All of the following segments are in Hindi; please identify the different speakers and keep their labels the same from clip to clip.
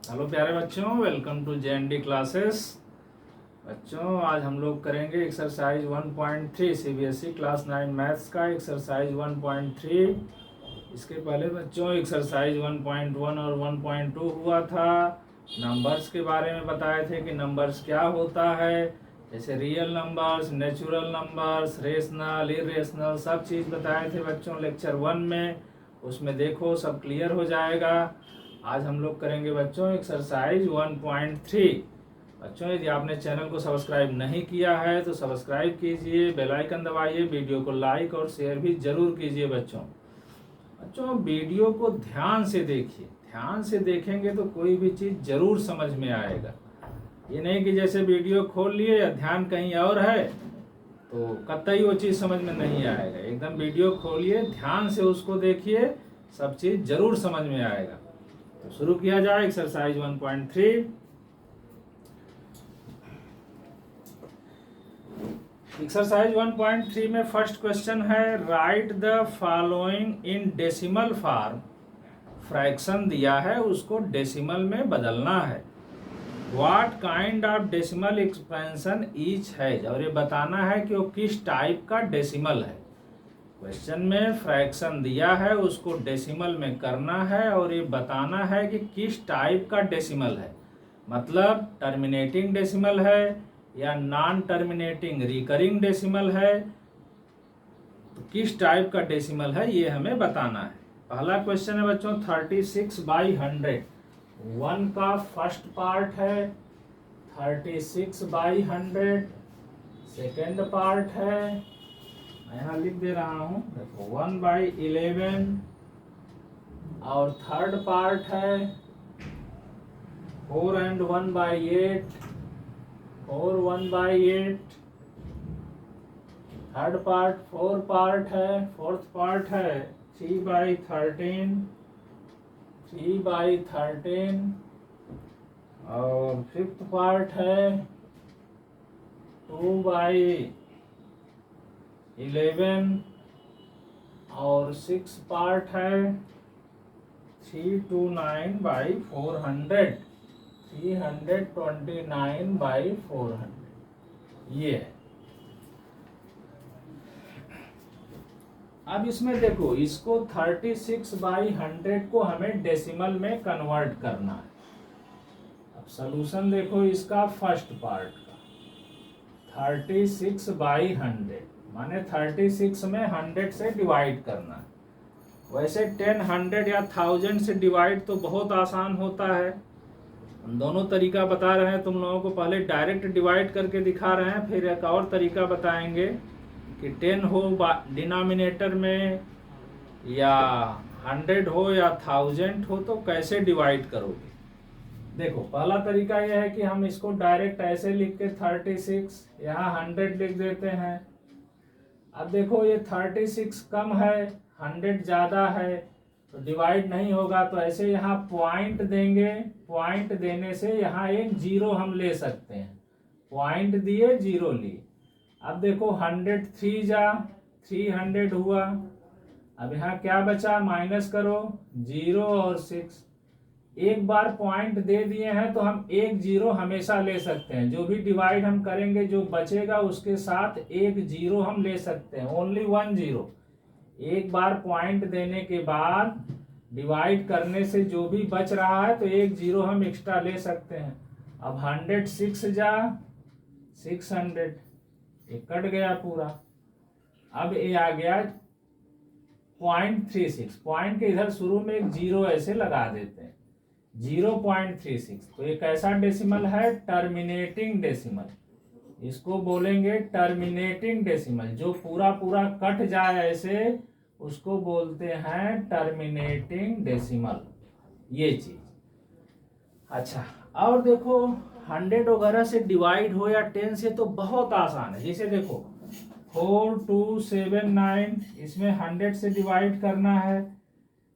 Speaker 1: हेलो प्यारे बच्चों, वेलकम टू JND क्लासेस। बच्चों आज हम लोग करेंगे एक्सरसाइज 1.3 CBSE क्लास 9 मैथ्स का एक्सरसाइज 1.3। इसके पहले बच्चों एक्सरसाइज 1.1 और 1.2 हुआ था। नंबर्स के बारे में बताए थे कि नंबर्स क्या होता है, जैसे real numbers, natural numbers, rational, irrational, सब चीज़ बताए थे बच्चों लेक्चर 1 में। उसमें देखो सब क्लियर हो जाएगा। आज हम लोग करेंगे बच्चों एक्सरसाइज 1.3। बच्चों यदि आपने चैनल को सब्सक्राइब नहीं किया है तो सब्सक्राइब कीजिए, बेल आइकन दबाइए, वीडियो को लाइक और शेयर भी जरूर कीजिए। बच्चों वीडियो को ध्यान से देखिए, ध्यान से देखेंगे तो कोई भी चीज़ जरूर समझ में आएगा। ये नहीं कि जैसे वीडियो खोल लिए या ध्यान कहीं और है तो कतई वो चीज़ समझ में नहीं आएगा। एकदम वीडियो खोलिए, ध्यान से उसको देखिए, सब चीज़ जरूर समझ में आएगा। तो शुरू किया जाए एक्सरसाइज 1.3। एक्सरसाइज 1.3 में फर्स्ट क्वेश्चन है, right the following in decimal form. Fraction दिया है, उसको डेसिमल में बदलना है। What kind of decimal expansion each है, और ये बताना है कि वो किस टाइप का डेसिमल है। क्वेश्चन में फ्रैक्शन दिया है, उसको डेसिमल में करना है और ये बताना है कि किस टाइप का डेसिमल है। मतलब टर्मिनेटिंग डेसिमल है या नॉन टर्मिनेटिंग रिकरिंग डेसिमल है, तो किस टाइप का डेसिमल है ये हमें बताना है। पहला क्वेश्चन है बच्चों 36/100। 1 का फर्स्ट पार्ट है 36/100। सेकेंड पार्ट है, मैं यहाँ लिख दे रहा हूँ, देखो 1/11। और थर्ड पार्ट है 4 and 1/8। 4 1/8। थर्ड पार्ट 4 पार्ट है। फोर्थ पार्ट है 3/13। 3/13। और फिफ्थ पार्ट है 2/11। और सिक्स पार्ट है 329/400। 329/400 ये है। अब इसमें देखो, इसको 36/100 को हमें डेसिमल में कन्वर्ट करना है। अब सॉल्यूशन देखो इसका फर्स्ट पार्ट का 36/100 माने 36 में 100 से डिवाइड करना है। वैसे 10, 100 या 1000 से डिवाइड तो बहुत आसान होता है। हम दोनों तरीका बता रहे हैं तुम लोगों को, पहले डायरेक्ट डिवाइड करके दिखा रहे हैं, फिर एक और तरीका बताएंगे कि 10 हो डिनोमिनेटर में या 100 हो या 1000 हो तो कैसे डिवाइड करोगे। देखो पहला तरीका यह है कि हम इसको डायरेक्ट ऐसे लिख के 36 यहाँ 100 लिख देते हैं। अब देखो ये 36 कम है, 100 ज्यादा है, तो डिवाइड नहीं होगा, तो ऐसे यहाँ पॉइंट देंगे। पॉइंट देने से यहाँ एक जीरो हम ले सकते हैं। पॉइंट दिए, जीरो लिए। अब देखो 100 3 जा 300 हुआ। अब यहाँ क्या बचा, माइनस करो, 0 और 6। एक बार पॉइंट दे दिए हैं तो हम एक जीरो हमेशा ले सकते हैं। जो भी डिवाइड हम करेंगे जो बचेगा उसके साथ एक जीरो हम ले सकते हैं, ओनली 1 जीरो। एक बार पॉइंट देने के बाद डिवाइड करने से जो भी बच रहा है तो एक जीरो हम एक्स्ट्रा ले सकते हैं। अब 100 6 जा 600, ये कट गया पूरा। अब ये आ गया 0.36। पॉइंट के इधर शुरू में एक जीरो ऐसे लगा देते हैं, 0.36। तो ये कैसा डेसिमल है, टर्मिनेटिंग डेसिमल। इसको बोलेंगे टर्मिनेटिंग डेसिमल। जो पूरा पूरा कट जाए ऐसे उसको बोलते हैं टर्मिनेटिंग डेसिमल, ये चीज। अच्छा, और देखो 100 वगैरह से डिवाइड हो या 10 से तो बहुत आसान है। जैसे देखो 4279, इसमें 100 से डिवाइड करना है।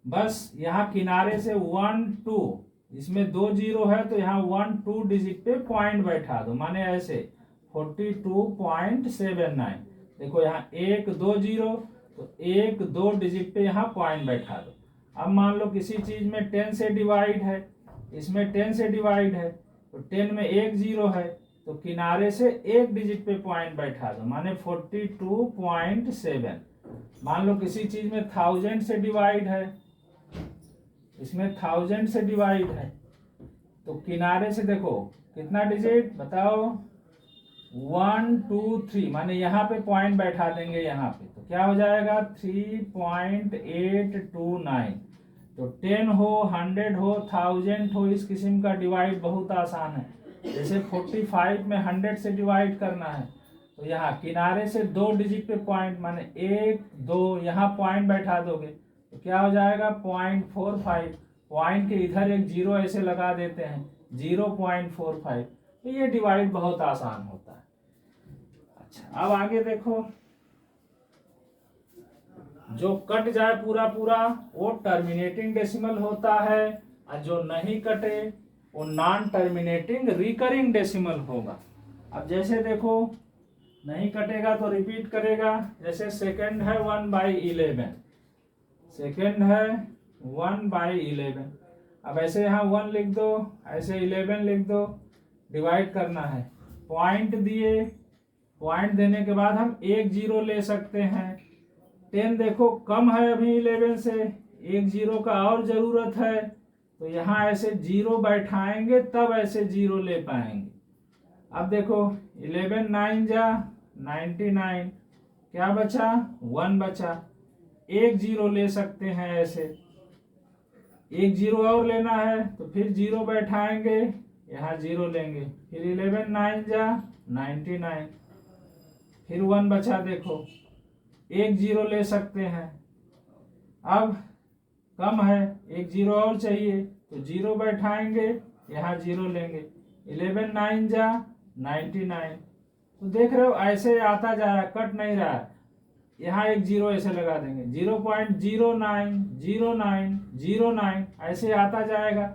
Speaker 1: बस यहाँ किनारे से 1 2, इसमें 2 जीरो है तो यहाँ 1 2 डिजिट पे पॉइंट बैठा दो, माने ऐसे 42.79। देखो यहाँ 1 2 जीरो, तो 1 2 डिजिट पे यहाँ पॉइंट बैठा दो। अब मान लो किसी चीज में 10 से डिवाइड है इसमें 10 से डिवाइड है, तो 10 में एक जीरो है, तो किनारे से एक डिजिट पे पॉइंट बैठा दो, माने 42.7। मान लो किसी चीज में 1000 से डिवाइड है, इसमें 1000 से डिवाइड है, तो किनारे से देखो कितना डिजिट बताओ, 1 2 3, माने यहाँ पे पॉइंट बैठा देंगे यहाँ पे, तो क्या हो जाएगा 3.829। तो 10 हो, 100 हो, 1000 हो, इस किस्म का डिवाइड बहुत आसान है। जैसे 45 में 100 से डिवाइड करना है, तो यहाँ किनारे से दो डिजिट पे पॉइंट, माने 1 2, यहाँ पॉइंट बैठा दोगे तो क्या हो जाएगा 0.45। पॉइंट के इधर एक जीरो ऐसे लगा देते हैं, 0.45। तो ये डिवाइड बहुत आसान होता है। अच्छा, अब आगे देखो, जो कट जाए पूरा पूरा वो टर्मिनेटिंग डेसिमल होता है, और जो नहीं कटे वो नॉन टर्मिनेटिंग रिकरिंग डेसिमल होगा। अब जैसे देखो नहीं कटेगा तो रिपीट करेगा, जैसे सेकंड है 1/11, सेकंड है 1/11। अब ऐसे यहाँ 1 लिख दो, ऐसे 11 लिख दो, डिवाइड करना है, पॉइंट दिए, पॉइंट देने के बाद हम एक जीरो ले सकते हैं। 10 देखो कम है अभी 11 से, एक जीरो का और जरूरत है, तो यहाँ ऐसे जीरो बैठाएंगे तब ऐसे जीरो ले पाएंगे। अब देखो 11 9 जा 99, क्या बचा 1 बचा, एक जीरो ले सकते हैं ऐसे, एक जीरो और लेना है तो फिर जीरो बैठाएंगे, यहाँ जीरो लेंगे, फिर 11 9 जा 99, फिर 1 बचा, देखो एक जीरो ले सकते हैं। अब कम है, एक जीरो और चाहिए, तो जीरो बैठाएंगे, यहाँ जीरो लेंगे, 11 9 जा 99। तो देख रहे हो ऐसे आता जा रहा है, कट नहीं रहा है, यहाँ एक जीरो ऐसे लगा देंगे, 0.090909 ऐसे आता जाएगा।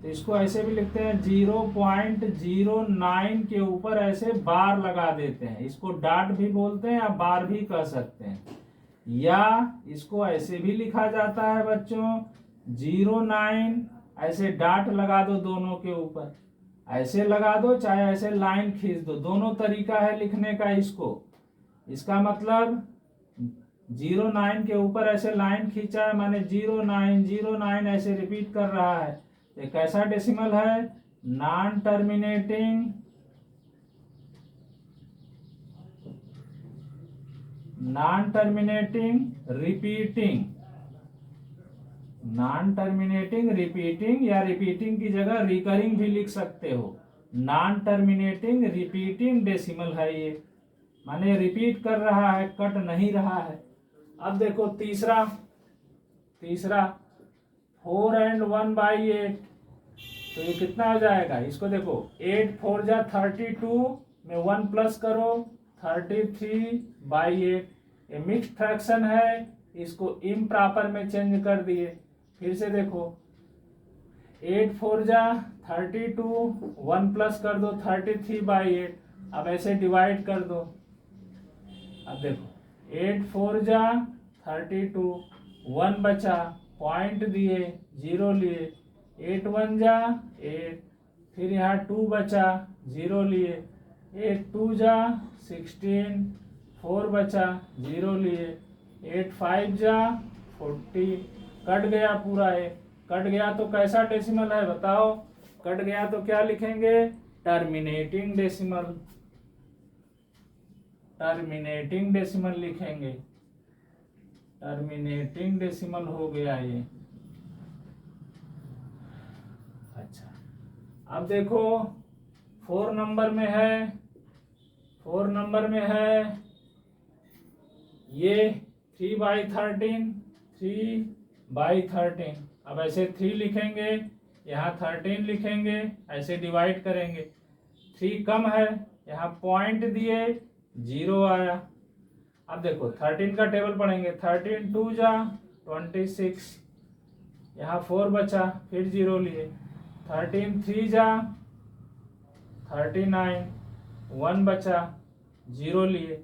Speaker 1: तो इसको ऐसे भी लिखते हैं, 0.09 के ऊपर ऐसे बार लगा देते हैं, इसको डॉट भी बोलते हैं या बार भी कह सकते हैं, या इसको ऐसे भी लिखा जाता है बच्चों 09, ऐसे डॉट लगा दो दोनों के ऊपर, ऐसे लगा दो चाहे ऐसे लाइन खींच दो, दोनों तरीका है लिखने का इसको। इसका मतलब 09 के ऊपर ऐसे लाइन खींचा है, माने 0909 ऐसे रिपीट कर रहा है, ये कैसा डेसिमल है, non terminating repeating, non terminating repeating, या रिपीटिंग की जगह रिकरिंग भी लिख सकते हो, नॉन टर्मिनेटिंग रिपीटिंग डेसिमल है ये, माने रिपीट कर रहा है, कट नहीं रहा है। अब देखो तीसरा 4 and 1/8, तो ये कितना हो जाएगा, इसको देखो 8 4 जा 32 में 1 प्लस करो 33/8, ये मिक्स्ड फ्रैक्शन है, इसको इम्प्रॉपर में चेंज कर दिए। फिर से देखो 8 4 जा 32, 1 प्लस कर दो 33/8, अब ऐसे डिवाइड कर दो। अब देखो 8 4 जा 32, 1 बचा, पॉइंट दिए, जीरो लिए, 8 1 जा 8, फिर यहाँ 2 बचा, जीरो लिए, 8 2 जा 16, 4 बचा, जीरो लिए, 8 5 जा 40, कट गया पूरा है, कट गया तो कैसा डेसिमल है बताओ, कट गया तो क्या लिखेंगे, टर्मिनेटिंग डेसिमल, टर्मिनेटिंग डेसिमल लिखेंगे, टर्मिनेटिंग डेसिमल हो गया ये। अच्छा, अब देखो 4 नंबर में है ये 3/13, अब ऐसे 3 लिखेंगे, यहाँ 13 लिखेंगे, ऐसे डिवाइड करेंगे, 3 कम है, यहाँ पॉइंट दिए, जीरो आया। अब देखो 13 का टेबल पढ़ेंगे, 13 2 जा 26, यहाँ 4 बचा, फिर जीरो लिए, 13 3 जा 39, 1 बचा, जीरो लिए,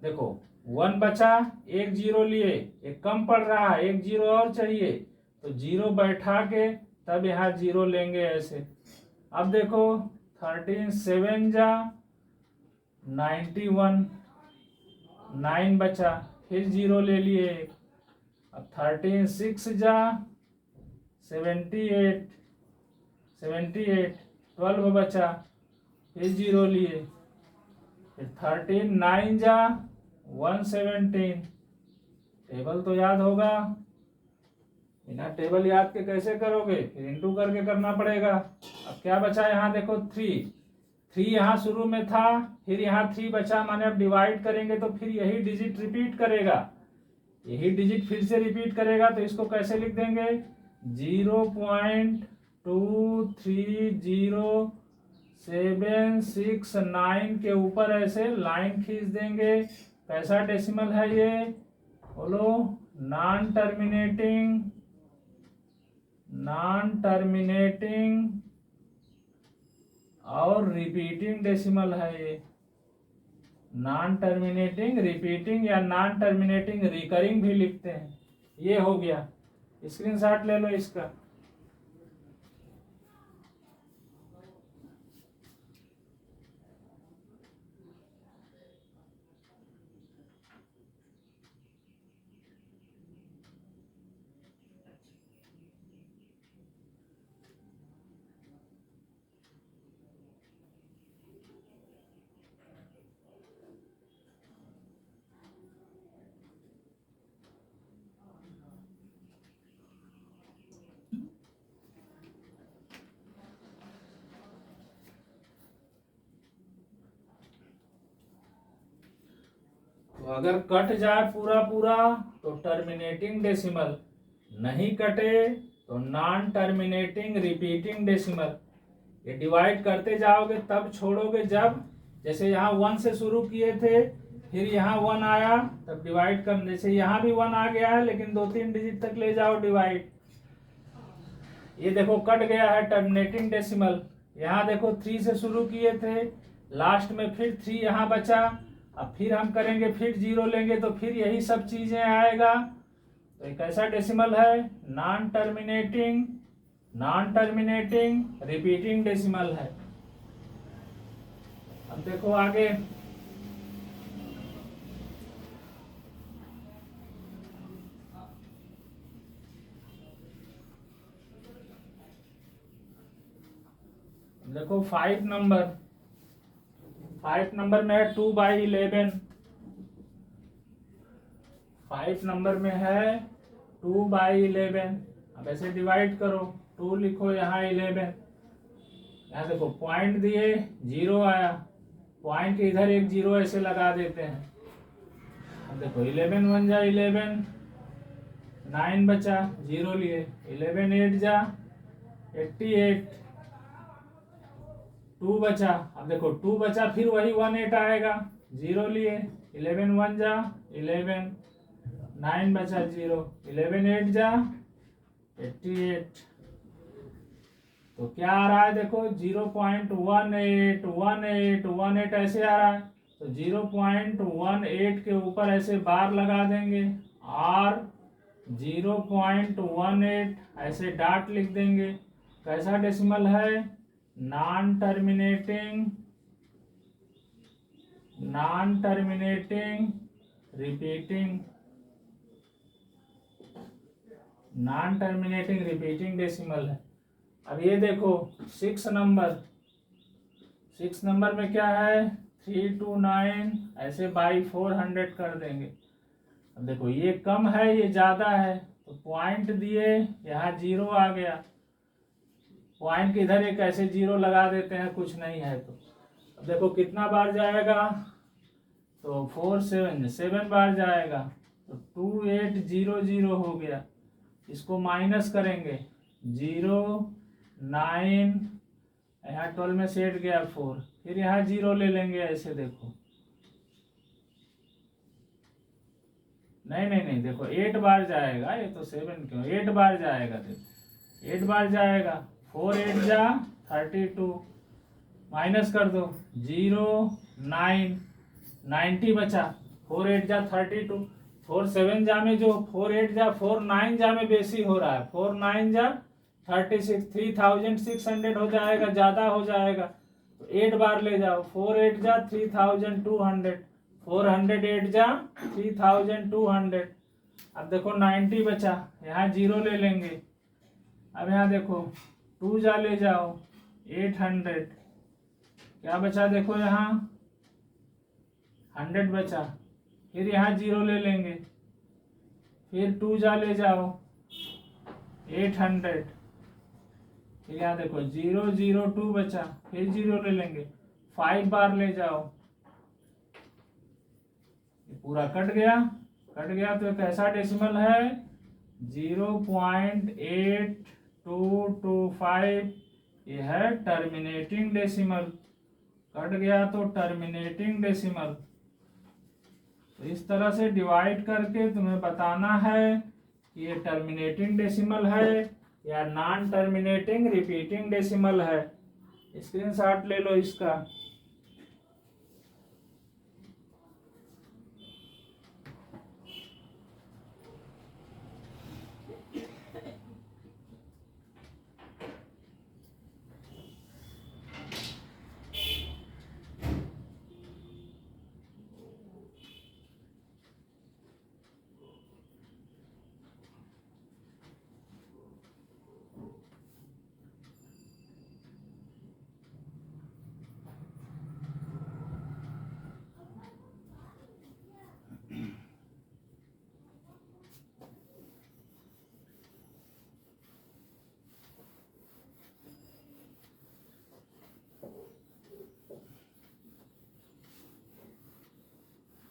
Speaker 1: देखो 1 बचा, एक जीरो लिए, एक कम पड़ रहा है, एक जीरो और चाहिए, तो जीरो बैठा के तब यहाँ 0 लेंगे ऐसे। अब देखो 13 7 जा 91, 9 बचा, फिर 0 ले लिए। अब 13 6 जा 78, 12 बचा, फिर 0 लिए। फिर 13 9 जा 117। टेबल तो याद होगा, बिना टेबल याद के कैसे करोगे, फिर इंटू करके करना पड़ेगा। अब क्या बचा यहाँ देखो 3 यहाँ शुरू में था, फिर यहाँ 3 बचा, माने अब डिवाइड करेंगे तो फिर यही डिजिट रिपीट करेगा, यही डिजिट फिर से रिपीट करेगा। तो इसको कैसे लिख देंगे 0.230769 के ऊपर ऐसे लाइन खींच देंगे। कैसा डेसिमल है ये बोलो, नॉन टर्मिनेटिंग और रिपीटिंग डेसिमल है ये। नॉन टर्मिनेटिंग रिपीटिंग या नॉन टर्मिनेटिंग रिकरिंग भी लिखते हैं। ये हो गया, स्क्रीनशॉट ले लो इसका। तो अगर कट जाए पूरा पूरा तो टर्मिनेटिंग डेसिमल, नहीं कटे तो नॉन टर्मिनेटिंग रिपीटिंग डेसिमल। ये डिवाइड करते जाओगे तब छोड़ोगे जब, जैसे यहाँ 1 से शुरू किए थे, फिर यहाँ 1 आया तब डिवाइड कर, जैसे यहाँ भी 1 आ गया है लेकिन 2-3 डिजिट तक ले जाओ डिवाइड। ये देखो कट गया है टर्मिनेटिंग डेसिमल। यहाँ देखो 3 से शुरू किए थे, लास्ट में फिर 3 यहाँ बचा, अब फिर हम करेंगे, फिर 0 लेंगे तो फिर यही सब चीजें आएगा। तो एक ऐसा डेसिमल है नॉन टर्मिनेटिंग रिपीटिंग डेसिमल है। अब देखो आगे, देखो 5 नंबर में है 2/11। 5 नंबर में है 2/11। अब ऐसे डिवाइड करो, 2 लिखो यहाँ 11, यहाँ देखो पॉइंट दिए 0 आया, पॉइंट के इधर एक 0 ऐसे लगा देते हैं। अब देखो 11 1 जा 11, 9 बचा 0 लिए, 11 8 जा 88, 2 बचा। अब देखो 2 बचा, फिर वही 1 8 आएगा, 0 लिए, 11 1 जा 11, 9 बचा 0, 11 8 जा 88। तो क्या आ रहा है देखो 0.181818 ऐसे आ रहा है। तो 0.18 के ऊपर ऐसे बार लगा देंगे और 0.18 ऐसे डॉट लिख देंगे। कैसा डेसिमल है नॉन टर्मिनेटिंग रिपीटिंग डेसिमल है। अब ये देखो 6 नंबर में क्या है 329 ऐसे बाई 400 कर देंगे। अब देखो ये कम है ये ज्यादा है, तो पॉइंट दिए यहाँ 0 आ गया, पॉइंट के इधर एक ऐसे 0 लगा देते हैं, कुछ नहीं है तो। अब देखो कितना बार जाएगा, तो 4 7 बार जाएगा, तो 2800 हो गया। इसको माइनस करेंगे 0 9, यहाँ 12 में सेट गया 4, फिर यहाँ 0 ले लेंगे ऐसे। देखो नहीं देखो 8 बार जाएगा, ये तो 7 क्यों, 8 बार जाएगा। देखो 8 बार जाएगा, 4 8 जा 32, माइनस कर दो 0 9 90 बचा, 4 8 जा 32, 4 7 जा में जो 4 8 जा 4 9 जा में बेसी हो रहा है, 4 9 जा 36 3600 हो जाएगा, ज्यादा हो जाएगा तो 8 बार ले जाओ। 4 8 जा 3200, 400 8 जा 3200। अब देखो 90 बचा, यहाँ 0 ले लेंगे। अब यहाँ देखो 2 जा ले जाओ 800, क्या बचा देखो यहाँ 100 बचा। फिर यहाँ 0 ले लेंगे, फिर 2 जा ले जाओ 800, फिर यहाँ देखो 0 0 2 बचा, फिर 0 ले लेंगे। 5 बार ले जाओ, पूरा कट गया। कट गया तो कैसा डेसिमल है 0.8225, ये है टर्मिनेटिंग डेसिमल। कट गया तो टर्मिनेटिंग डेसिमल। तो इस तरह से डिवाइड करके तुम्हें बताना है कि ये टर्मिनेटिंग डेसिमल है या नॉन टर्मिनेटिंग रिपीटिंग डेसिमल है। स्क्रीनशॉट ले लो इसका।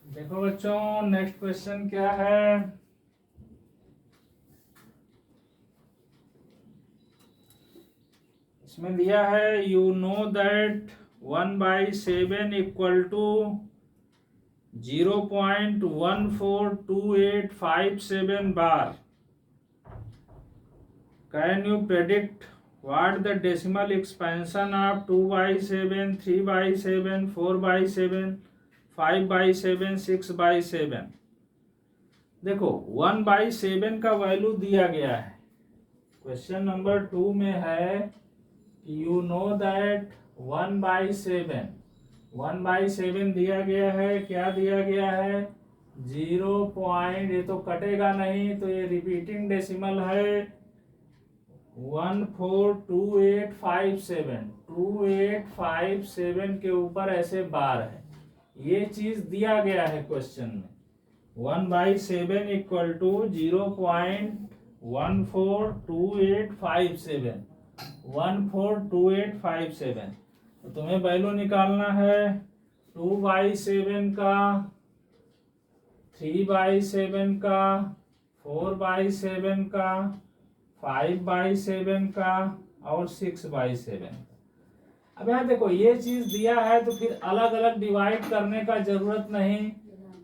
Speaker 1: देखो बच्चों नेक्स्ट क्वेश्चन क्या है। इसमें दिया है you know that 1/7 equal to 0.142857 bar. Can you predict what the decimal expansion of 2/7, 3/7, 4/7, 5/7, 6/7। देखो 1/7 का वैल्यू दिया गया है। क्वेश्चन नंबर 2 में है यू नो दैट 1/7, 1/7 दिया गया है। क्या दिया गया है 0. ये तो कटेगा नहीं, तो ये रिपीटिंग डेसिमल है 142857। 2857 के ऊपर ऐसे बार है, ये चीज दिया गया है क्वेश्चन में। 1/7 इक्वल टू 0.142857, 142857। तो तुम्हें वैल्यू निकालना है 2/7 का, 3/7 का, 4/7 का, 5/7 का और 6/7। अब यहाँ देखो ये चीज दिया है तो फिर अलग अलग डिवाइड करने का जरूरत नहीं।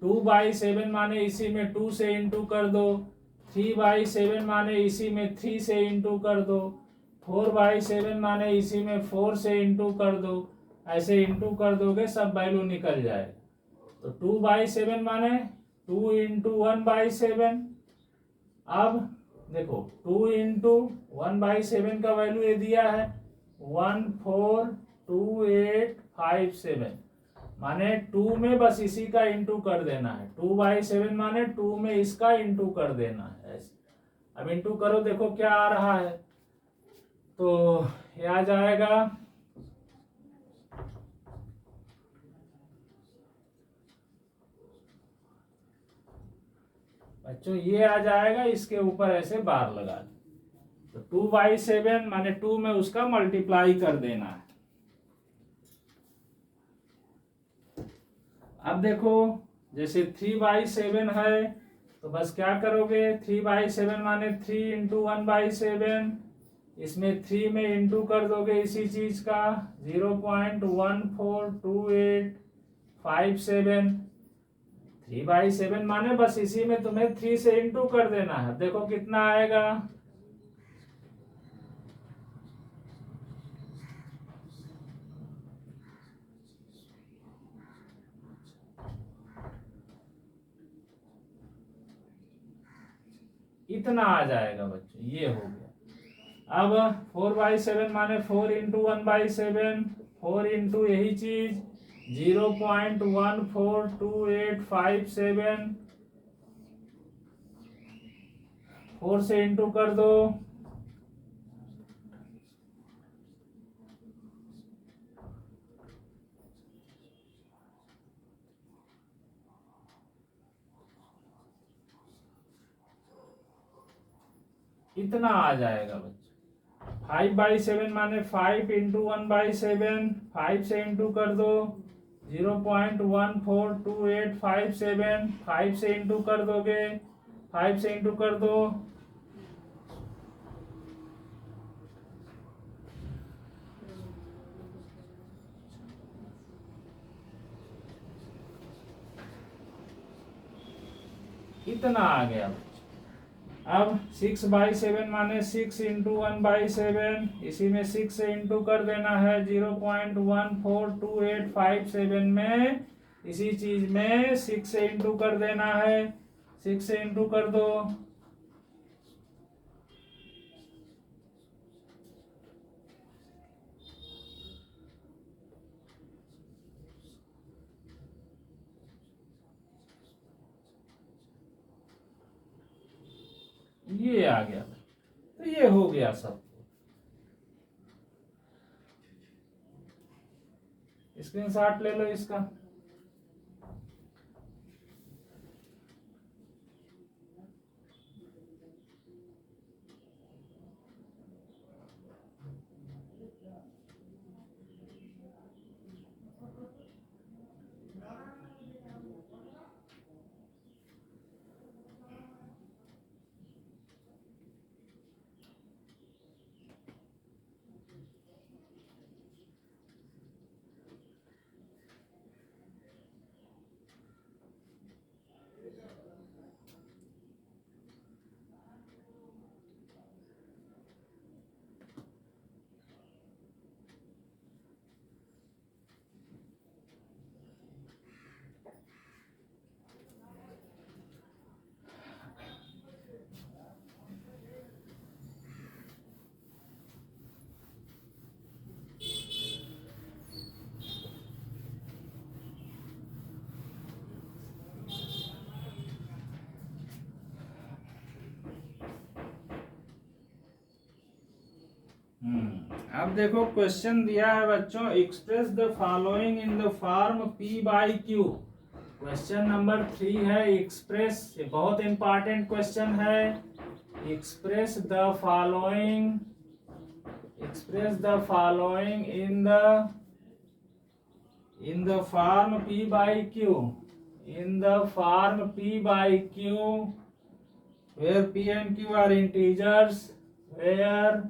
Speaker 1: 2/7 माने इसी में 2 से इंटू कर दो, 3/7 माने इसी में 3 से इंटू कर दो, 4/7 माने इसी में 4 से इंटू कर दो। ऐसे इंटू कर दोगे सब वैल्यू निकल जाएगा। तो 2/7 माने 2 इंटू 1/7। अब देखो 2 इंटू 1/7 का वैल्यू ये दिया है 142857, माने 2 में बस इसी का इंटू कर देना है। 2/7 माने 2 में इसका इंटू कर देना है ऐसे। अब इंटू करो, देखो क्या आ रहा है, तो ये आ जाएगा बच्चों, ये आ जाएगा, इसके ऊपर ऐसे बार लगा दो। तो 2/7 माने 2 में उसका मल्टीप्लाई कर देना है। अब देखो जैसे 3/7 है तो बस क्या करोगे 3/7 माने 3 इंटू 1/7, इसमें 3 में इंटू कर दोगे इसी चीज का 0.142857। 3/7 माने बस इसी में तुम्हें 3 से इंटू कर देना है। देखो कितना आएगा इतना आ जाएगा बच्चों, ये हो गया। अब 4/7 माने 4 इंटू 1/7, 4 इंटू यही चीज 0.142857, 4 से इंटू कर दो, इतना आ जाएगा बच्चों। 5/7 माने 5 इंटू 1/7, 5 से इंटू कर दो 0.142857, 5 से इंटू कर दोगे, 5 से इंटू कर दो, इतना आ गया। अब 6/7 माने 6 इंटू 1/7, इसी में 6 से इंटू कर देना है 0.142857 में, इसी चीज में 6 से इंटू कर देना है, 6 से इंटू कर दो, ये आ गया। तो ये हो गया सब। स्क्रीनशॉट ले लो इसका। अब देखो क्वेश्चन दिया है बच्चों, express the following in the form P/Q। Question number 3 है एक्सप्रेस, ये बहुत इंपॉर्टेंट क्वेश्चन है। Express the following in the form P/Q, in the form P/Q where P and Q are integers, where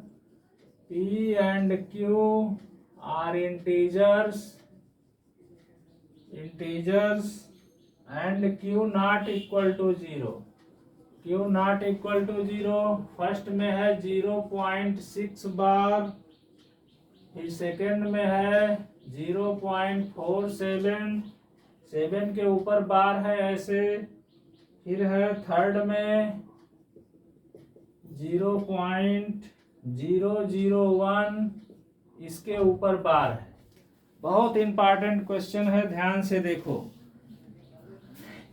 Speaker 1: P and Q are integers and Q not equal to 0, Q not equal to 0। First में है 0.6 बार, फिर सेकंड में है 0.47, 7 के ऊपर बार है ऐसे, फिर है थर्ड में 0.001, इसके ऊपर बार है। बहुत इंपॉर्टेंट क्वेश्चन है, ध्यान से देखो।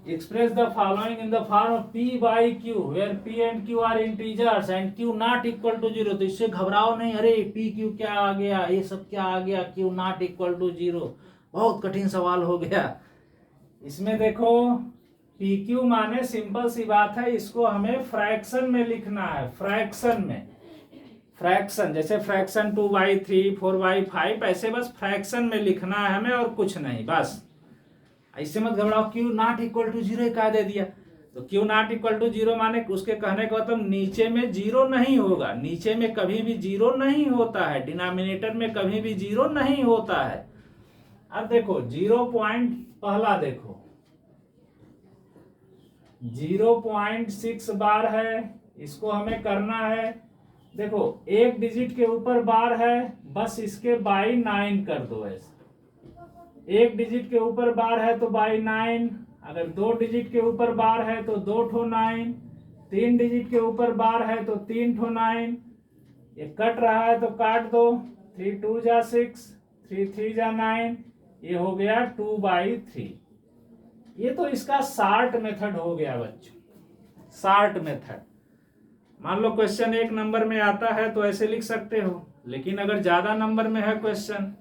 Speaker 1: Express the following in the form P/Q where P and Q are integers and Q not equal to 0। तो इससे घबराओ नहीं, अरे PQ क्या आ गया, ये सब क्या आ गया, Q नॉट इक्वल टू 0, बहुत कठिन सवाल हो गया। इसमें देखो PQ माने सिंपल सी बात है, इसको हमें फ्रैक्शन में लिखना है, फ्रैक्शन में। फ्रैक्शन जैसे फ्रैक्शन 2/3, 4/5, ऐसे बस फ्रैक्शन में लिखना है हमें, और कुछ नहीं, बस ऐसे मत घबराओ। Q नॉट इक्वल टू 0 कहा दे दिया, तो Q नॉट इक्वल टू 0 माने उसके कहने का मतलब नीचे में 0 नहीं होगा, नीचे में कभी भी 0 नहीं होता है, डिनोमिनेटर में कभी भी 0 नहीं होता है। अब देखो 0 पॉइंट पहला देखो 0.6 बार है, इसको हमें करना है। देखो एक डिजिट के ऊपर बार है, बस इसके बाई 9 कर दो ऐसे। एक डिजिट के ऊपर बार है तो बाई 9, अगर 2 डिजिट के ऊपर बार है तो 2 ठो 9, 3 डिजिट के ऊपर बार है तो 3 ठो 9, ये कट रहा है तो काट दो, 3 2 जा 6, 3 3 जा 9, ये हो गया 2/3। ये तो इसका शार्ट मेथड हो गया बच्चों, शार्ट मेथड। मान लो क्वेश्चन 1 नंबर में आता है तो ऐसे लिख सकते हो, लेकिन अगर ज्यादा नंबर में है क्वेश्चन,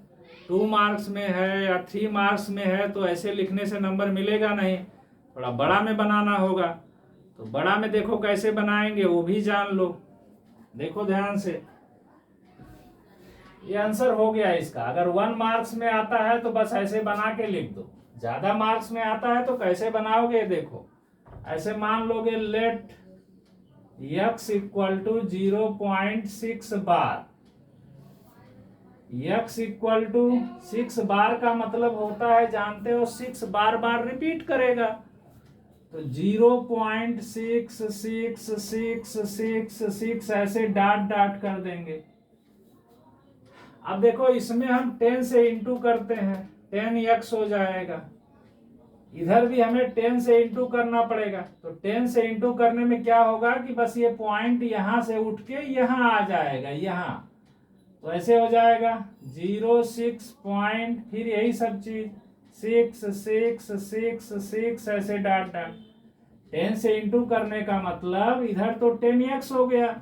Speaker 1: 2 मार्क्स में है या 3 मार्क्स में है, तो ऐसे लिखने से नंबर मिलेगा नहीं, थोड़ा बड़ा में बनाना होगा। तो बड़ा में देखो कैसे बनाएंगे वो भी जान लो, देखो ध्यान से। ये आंसर हो गया इसका। अगर 1 मार्क्स में आता है तो बस ऐसे बना के लिख दो, ज्यादा मार्क्स में आता है तो कैसे बनाओगे देखो, ऐसे मान लोगे let x equal to 0.6 bar. x equal to 6 bar का मतलब होता है, जानते हो, 6 बार बार रिपीट करेगा, तो 0.6666 ऐसे डाट डाट कर देंगे। अब देखो इसमें हम 10 से इंटू करते हैं, 10x हो जाएगा। इधर भी हमें 10 से इंटू करना पड़ेगा, तो 10 से इंटू करने में क्या होगा कि बस ये पॉइंट यहां से उठ के यहां आ जाएगा, यहां, तो ऐसे हो जाएगा 0.6 पॉइंट, फिर यही सब चीज 6 ऐसे डाट डाट। 10 से इंटू करने का मतलब इधर तो 10x हो गया,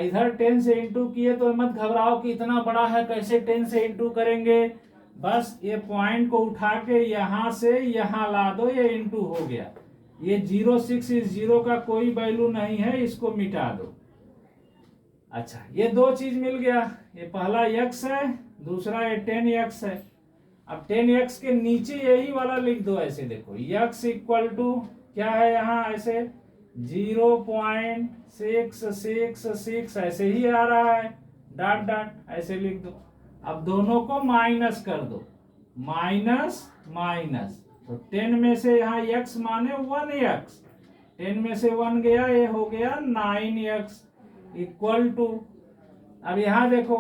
Speaker 1: इधर 10 से इंटू किए, तो मत घबराओ कि इतना बड़ा है कैसे 10 से इंटू करेंगे, बस ये पॉइंट को उठा के यहां से यहां ला दो, ये इंटू हो गया। ये 0.6 इस 0 का कोई वैल्यू नहीं है, इसको मिटा दो। अच्छा, ये 2 चीज मिल गया, ये पहला x है, दूसरा ये 10x है। अब 10x के नीचे यही वाला लिख दो, ऐसे देखो x इक्वल टू क्या है यहाँ, ऐसे 0.666 ऐसे ही आ रहा है, डाट डाट ऐसे लिख दो। अब दोनों को माइनस कर दो, माइनस माइनस, तो 10 में से यहाँ x माने 1x, 10 में से 1 गया, ये हो गया 9x इक्वल टू, अब यहाँ देखो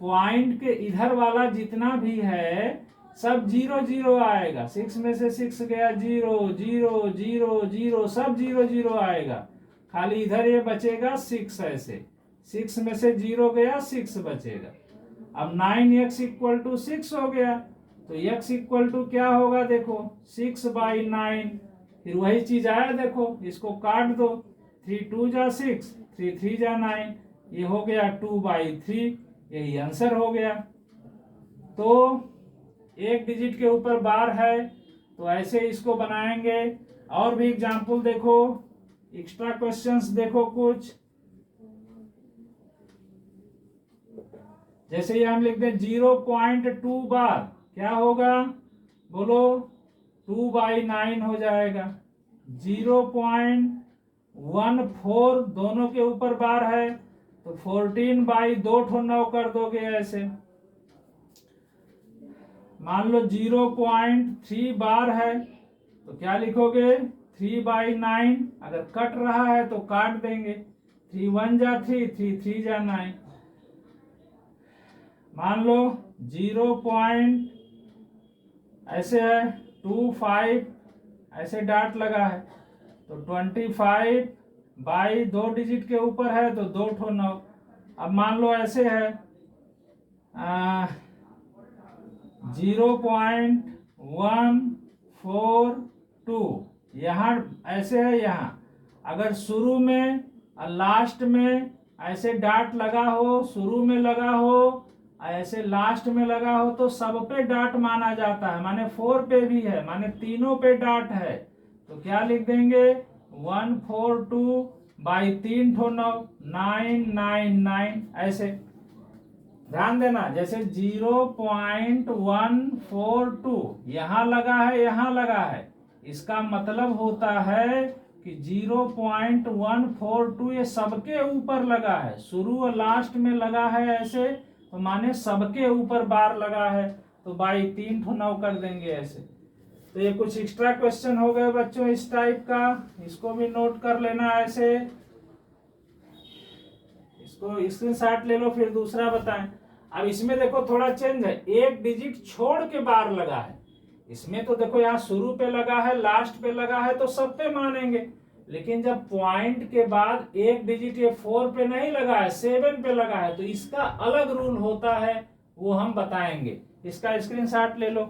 Speaker 1: पॉइंट के इधर वाला जितना भी है सब 0 0 आएगा, 6 में से 6 गया 0 0 0 0, सब 0 0 आएगा, खाली इधर ये बचेगा 6, ऐसे 6 में से 0 गया 6 बचेगा। अब 9x इक्वल टू 6 हो गया, तो x इक्वल टू क्या होगा देखो 6/9, फिर वही चीज आया देखो, इसको काट दो, 3 2 जा 6, 3 3 जा 9, ये हो गया 2/3, यही आंसर हो गया। तो एक डिजिट के ऊपर बार है, तो ऐसे इसको बनाएंगे। और भी एग्जाम्पल देखो, एक्स्ट्रा क्वेश्चंस देखो कुछ, जैसे ये हम लिखते हैं 0.2 बार, क्या होगा बोलो, 2/9 हो जाएगा। 0.14 दोनों के ऊपर बार है, तो 14/2 ठो 9 कर दोगे ऐसे। मान लो 0.3 बार है, तो क्या लिखोगे 3/9, अगर कट रहा है तो काट देंगे, 3 1 जा 3, 3 3 जा 9। मान लो 0. ऐसे है 25 ऐसे डाट लगा है, तो 25/2 डिजिट के ऊपर है, तो 2 ठो 9। अब मान लो ऐसे है 0.142, यहाँ ऐसे है, यहाँ अगर शुरू में और लास्ट में ऐसे डाट लगा हो, शुरू में लगा हो ऐसे लास्ट में लगा हो, तो सब पे डाट माना जाता है, माने 4 पे भी है, माने तीनों पे डाट है, तो क्या लिख देंगे 142/3 ठो 9, 999 ऐसे। ध्यान देना, जैसे 0.142 यहाँ लगा है, यहाँ लगा है, इसका मतलब होता है कि 0.142 ये सबके ऊपर लगा है, शुरू और लास्ट में लगा है ऐसे, तो माने सबके ऊपर बार लगा है, तो 3 ठो 9 कर देंगे ऐसे। तो ये कुछ एक्स्ट्रा क्वेश्चन हो गए बच्चों इस टाइप का, इसको भी नोट कर लेना ऐसे, इसको स्क्रीनशॉट ले लो, फिर दूसरा बताएं। अब इसमें देखो थोड़ा चेंज है, एक डिजिट छोड़ के बार लगा है, इसमें तो देखो यहाँ शुरू पे लगा है, लास्ट पे लगा है, तो सब पे मानेंगे, लेकिन जब पॉइंट के बाद एक डिजिट ये 4 पे नहीं लगा है, 7 पे लगा है, तो इसका अलग रूल होता है, वो हम बताएंगे। इसका स्क्रीनशॉट ले लो।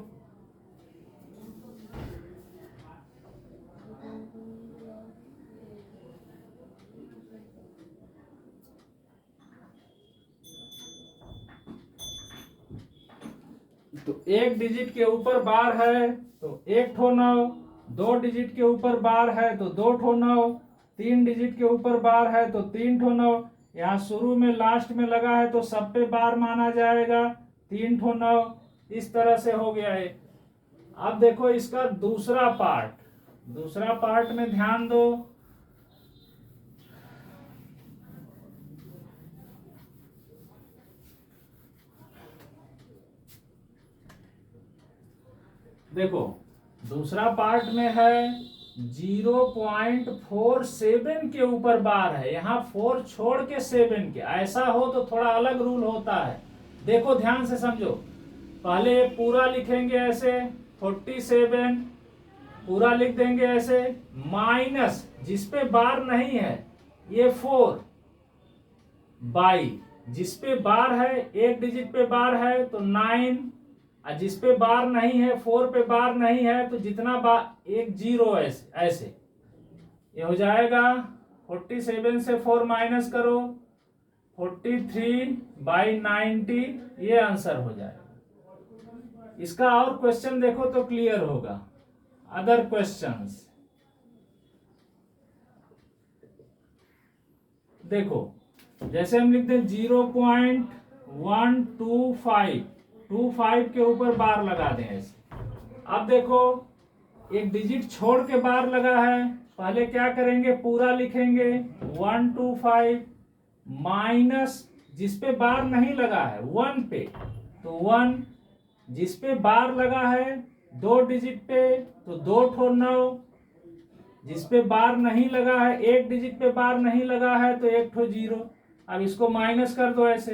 Speaker 1: तो एक डिजिट के ऊपर बार है तो एक ठो 9, 2 डिजिट के ऊपर बार है तो 2 ठो 9, 3 डिजिट के ऊपर बार है तो 3 ठो 9। यहाँ शुरू में लास्ट में लगा है तो सब पे बार माना जाएगा, 3 ठो 9। इस तरह से हो गया है। अब देखो इसका दूसरा पार्ट में ध्यान दो। देखो दूसरा पार्ट में है 0.47 के ऊपर बार है, यहाँ 4 छोड़ के 7 के। ऐसा हो तो थोड़ा अलग रूल होता है। देखो ध्यान से समझो। पहले पूरा लिखेंगे ऐसे 47, पूरा लिख देंगे ऐसे, माइनस जिसपे बार नहीं है ये 4 बाई जिसपे बार है, एक डिजिट पे बार है तो 9, और जिसपे बार नहीं है, 4 पे बार नहीं है तो जितना बार एक 0 ऐसे ये हो जाएगा। 47 से 4 माइनस करो, 43/90, ये आंसर हो जाएगा। इसका और क्वेश्चन देखो तो क्लियर होगा। अदर क्वेश्चंस देखो, जैसे हम लिखते हैं 0.125 के ऊपर बार लगा दें ऐसे। अब देखो एक डिजिट छोड़ के बार लगा है, पहले क्या करेंगे, पूरा लिखेंगे 125 माइनस जिसपे बार नहीं लगा है 1 पे तो 1, जिसपे बार लगा है 2 डिजिट पे तो 2 ठो 9, जिसपे बार नहीं लगा है, एक डिजिट पे बार नहीं लगा है तो 1 ठो 0। अब इसको माइनस कर दो ऐसे,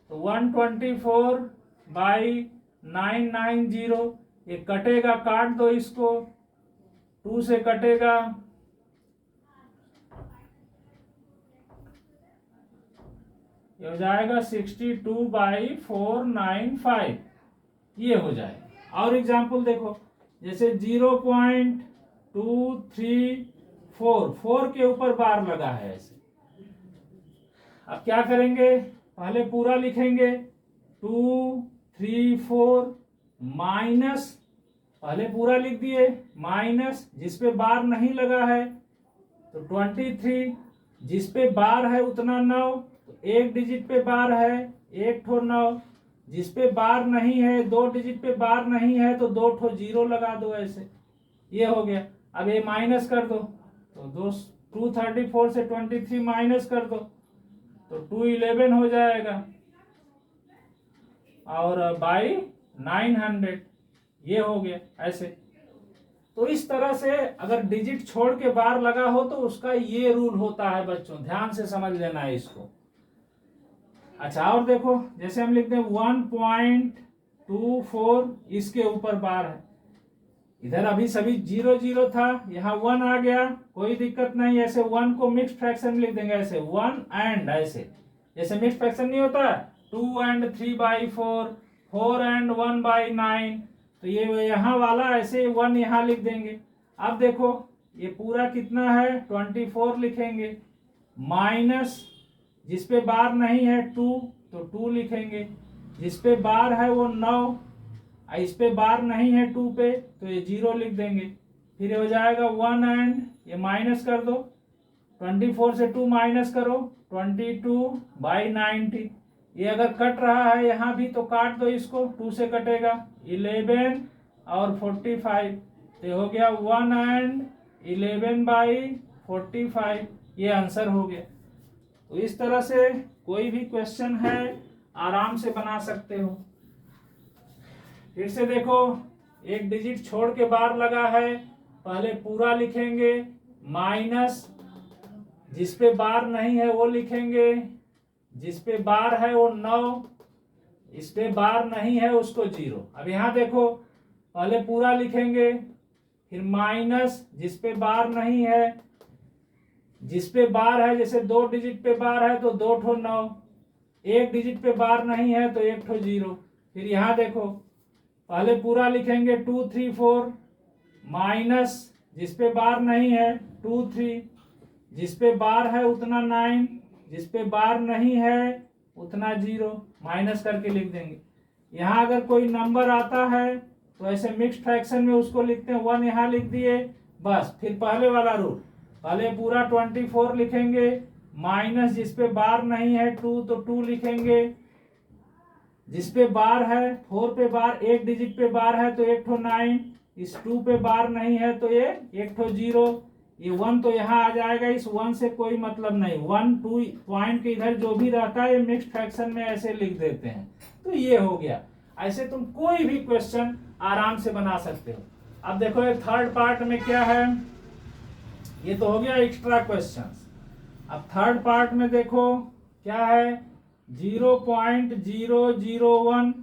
Speaker 1: तो 124/990, ये कटेगा, काट दो इसको, 2 से कटेगा, ये हो जाएगा 62/495, ये हो जाएगा। और एग्जाम्पल देखो, जैसे 0.234, 4 के ऊपर बार लगा है ऐसे। अब क्या करेंगे, पहले पूरा लिखेंगे 234 माइनस, पहले पूरा लिख दिए, माइनस जिसपे बार नहीं लगा है तो 23, जिसपे बार है उतना 9, तो एक डिजिट पे बार है 1 ठो 9, जिसपे बार नहीं है, 2 डिजिट पे बार नहीं है तो 2 ठो 0 लगा दो ऐसे, ये हो गया। अब ये माइनस कर दो, तो 234 से 23 माइनस कर दो तो 211 हो जाएगा, और बाई 900, ये हो गया ऐसे। तो इस तरह से अगर डिजिट छोड़ के बार लगा हो तो उसका ये रूल होता है बच्चों, ध्यान से समझ लेना है इसको। अच्छा, और देखो जैसे हम लिखते हैं 1.24, इसके ऊपर बार है, इधर अभी सभी 0 0 था, यहाँ 1 आ गया, कोई दिक्कत नहीं। ऐसे 1 को मिक्स फ्रैक्शन लिख देंगे ऐसे, 1 एंड, ऐसे जैसे मिक्स फ्रैक्शन नहीं होता 2 and 3/4, 4 and 1/9, तो ये यहाँ वाला ऐसे 1 यहाँ लिख देंगे। अब देखो ये पूरा कितना है 24 लिखेंगे, माइनस जिसपे बार नहीं है 2 तो 2 लिखेंगे, जिसपे बार है वो 9, इस पे बार नहीं है 2 पे तो ये 0 लिख देंगे। फिर हो जाएगा 1 एंड, ये माइनस कर दो, 24 से 2 माइनस करो, 22/90, ये अगर कट रहा है यहाँ भी तो काट दो इसको, 2 से कटेगा, 11 और 45, तो हो गया 1 एंड 11/45, ये आंसर हो गया। तो इस तरह से कोई भी क्वेश्चन है आराम से बना सकते हो। फिर से देखो, एक डिजिट छोड़ के बार लगा है, पहले पूरा लिखेंगे, माइनस जिसपे बार नहीं है वो लिखेंगे, जिसपे बार है वो 9, इस पे बार नहीं है उसको 0। अब यहाँ देखो, पहले पूरा लिखेंगे, फिर माइनस जिसपे बार नहीं है, जिस पे बार है, जैसे 2 डिजिट पे बार है तो 2 ठो 9, 1 डिजिट पे बार नहीं है तो 1 ठो 0। फिर यहाँ देखो, पहले पूरा लिखेंगे 2 3 4, माइनस जिस पे बार नहीं है 2 3, जिस पे बार है उतना 9, जिस पे बार नहीं है उतना 0, माइनस करके लिख देंगे। यहाँ अगर कोई नंबर आता है तो ऐसे मिक्स्ड फ्रैक्शन में उसको लिखते हैं, 1 यहाँ लिख दिए बस। फिर पहले वाला रूल, पहले पूरा 24 लिखेंगे, माइनस जिस पे बार नहीं है 2 तो 2 लिखेंगे, जिस पे बार है 4 पे बार, 1 डिजिट पे बार है तो 1 ठो 9, इस 2 पे बार नहीं है तो ये 1 ठो 0, ये 1 तो यहाँ आ जाएगा, इस 1 से कोई मतलब नहीं। 1 2 पॉइंट के इधर जो भी रहता है ये मिक्स्ड फ्रैक्शन में ऐसे लिख देते हैं। तो ये हो गया। ऐसे तुम कोई भी क्वेश्चन आराम से बना सकते हो। अब देखो ये थर्ड पार्ट में क्या है, ये तो हो गया एक्स्ट्रा क्वेश्चंस। अब थर्ड पार्ट में देखो क्या है, 0.001,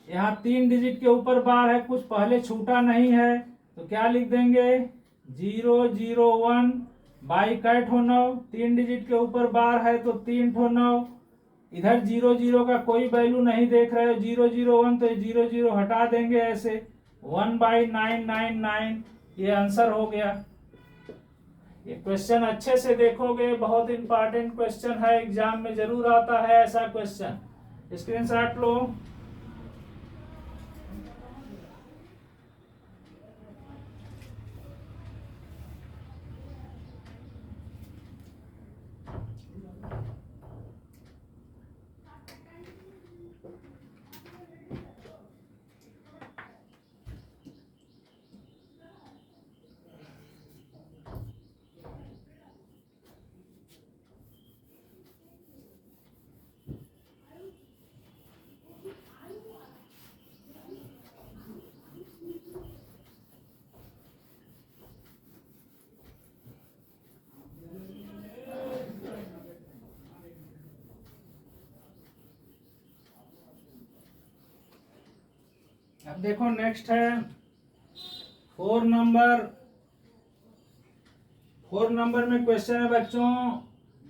Speaker 1: यहाँ 3 डिजिट के ऊपर बार है, कुछ पहले छूटा नहीं है तो क्या लिख देंगे 001 बाई कै ठो 9, 3 डिजिट के ऊपर बार है तो 3 ठो 9, इधर 0 का कोई वैल्यू नहीं देख रहे हो, 001 तो 0 हटा देंगे ऐसे, 1/999, ये आंसर हो गया। ये क्वेश्चन अच्छे से देखोगे, बहुत इंपॉर्टेंट क्वेश्चन है, एग्जाम में जरूर आता है ऐसा क्वेश्चन, स्क्रीनशॉट लो। अब देखो नेक्स्ट है 4 नंबर में क्वेश्चन है बच्चों।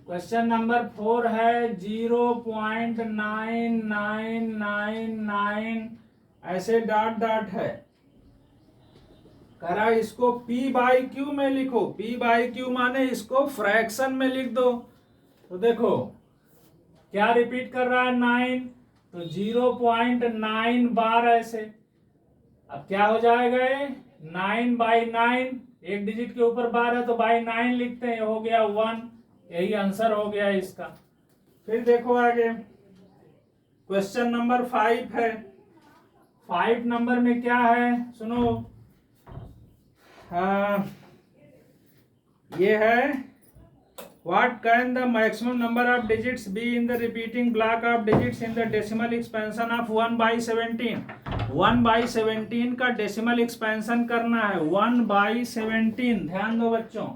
Speaker 1: क्वेश्चन नंबर 4 है 0.9999 ऐसे डॉट डॉट है, करा इसको p/q में लिखो। p/q माने इसको फ्रैक्शन में लिख दो। तो देखो क्या रिपीट कर रहा है 9, तो 0.9 बार ऐसे। अब क्या हो जाएगा ये 9/9, 1 डिजिट के ऊपर बार है तो बाई 9 लिखते हैं, हो गया 1, यही आंसर हो गया इसका। फिर देखो आगे क्वेश्चन नंबर 5 है। 5 नंबर में क्या है सुनो, ये है What can the maximum number of digits be in the repeating block of digits in the decimal expansion of 1/17? 1/17 का डेसिमल एक्सपेंशन करना है। 1/17, ध्यान दो बच्चों,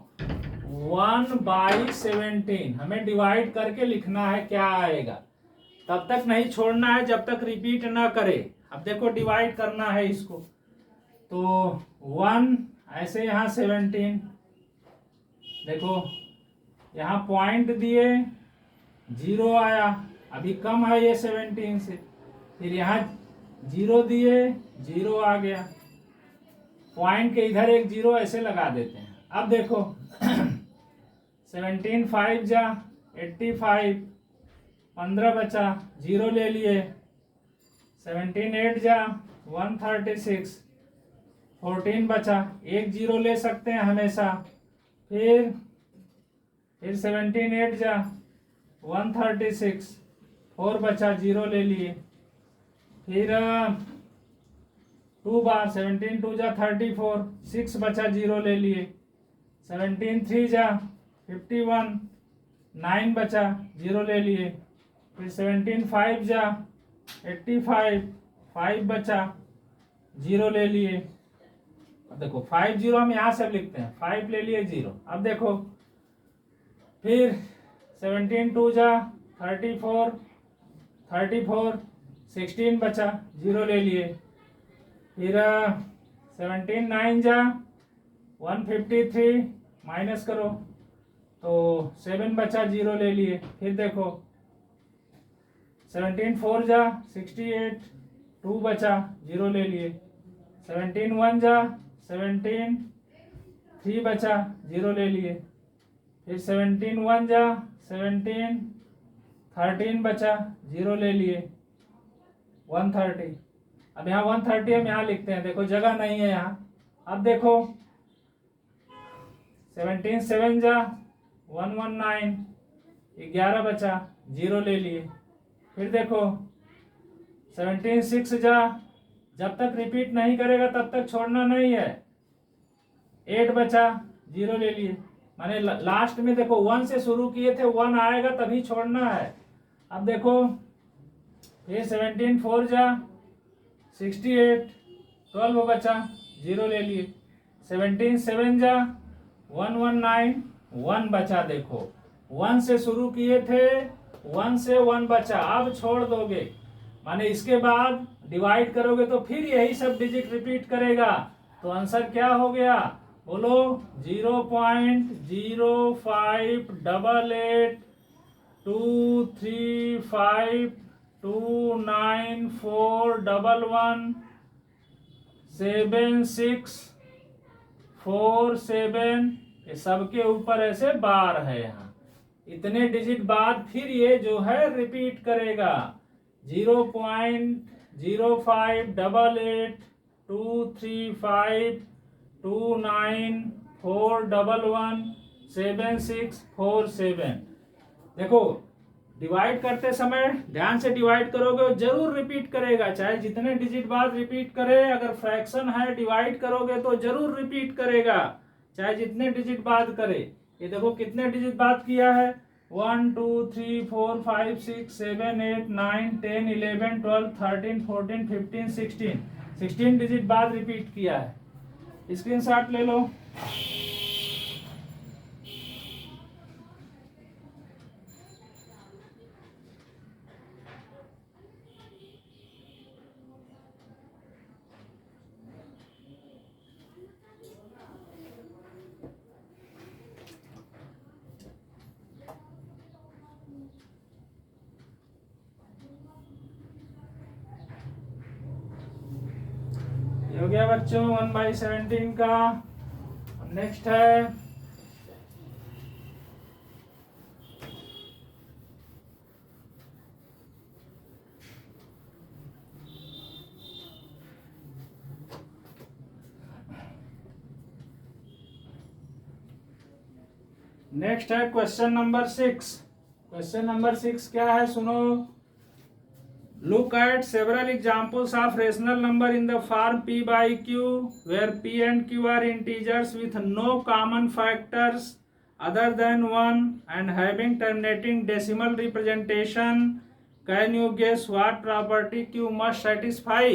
Speaker 1: 1/17 हमें डिवाइड करके लिखना है, क्या आएगा तब तक नहीं छोड़ना है जब तक रिपीट ना करे। अब देखो डिवाइड करना है इसको, तो 1 ऐसे, यहाँ 17, देखो यहाँ पॉइंट दिए 0 आया, अभी कम है ये 17 से, फिर यहाँ 0 दिए 0 आ गया, पॉइंट के इधर एक 0 ऐसे लगा देते हैं। अब देखो 17 5 जा 85, 15 बचा 0 ले लिए, 17 8 जा 136, 14 बचा, एक 0 ले सकते हैं हमेशा, फिर 17 8 जा 136, 4 बचा 0 ले लिए, फिर 2 बार 17 2 जा 34, 6 बचा 0 ले लिए, 17 3 जा 51, 9 बचा 0 ले लिए, फिर 17 5 जा 85, 5 बचा 0 ले लिए। अब देखो 5 0 हम यहाँ से लिखते हैं, 5 ले लिए 0। अब देखो फिर 17 2 जा 34, 16 बचा 0 ले लिए, फिर 17 9 जा 153, माइनस करो तो 7 बचा, 0 ले लिए। फिर देखो 17 4 जा 68, 2 बचा, 0 ले लिए। 17 1 जा 17, 3 बचा, 0 ले लिए। फिर 17 1 जा 17, 13 बचा, 0 ले लिए। 130। अब यहाँ 130 हम यहाँ लिखते हैं, देखो जगह नहीं है यहाँ। अब देखो 17 7 जा 119, 11 बचा, 0 ले लिए। फिर देखो 17 6 जा, जब तक रिपीट नहीं करेगा तब तक छोड़ना नहीं है। 8 बचा, 0 ले लिए। माने लास्ट में देखो 1 से शुरू किए थे, 1 आएगा तभी छोड़ना है। अब देखो फिर 17 4 जा 68, 12 बचा, 0 ले लिए। 17 7 जा 119, 1 बचा। देखो 1 से शुरू किए थे, 1 से 1 बचा, अब छोड़ दोगे। माने इसके बाद डिवाइड करोगे तो फिर यही सब डिजिट रिपीट करेगा। तो आंसर क्या हो गया, बोलो 0.058294294117647। ये सबके ऊपर ऐसे बार है यहाँ। इतने डिजिट बाद फिर ये जो है रिपीट करेगा। 0.0588829411767। देखो डिवाइड करते समय ध्यान से डिवाइड करोगे, जरूर रिपीट करेगा, चाहे जितने डिजिट बाद रिपीट करे। अगर फ्रैक्शन है डिवाइड करोगे तो जरूर रिपीट करेगा, चाहे जितने डिजिट बाद करे। ये देखो कितने डिजिट बाद किया है, 1 2 3 4 5 6 7 8 9 10 11 12 13 14 15 16 डिजिट बाद रिपीट किया है। स्क्रीनशॉट ले लो। हो गया बच्चों 1/17 का। नेक्स्ट है क्वेश्चन नंबर 6। क्वेश्चन नंबर 6 क्या है, सुनो। Look at several examples of rational number in the form p by q, where p and q are integers with no common factors other than 1 and having terminating decimal representation. Can you guess what property q must satisfy?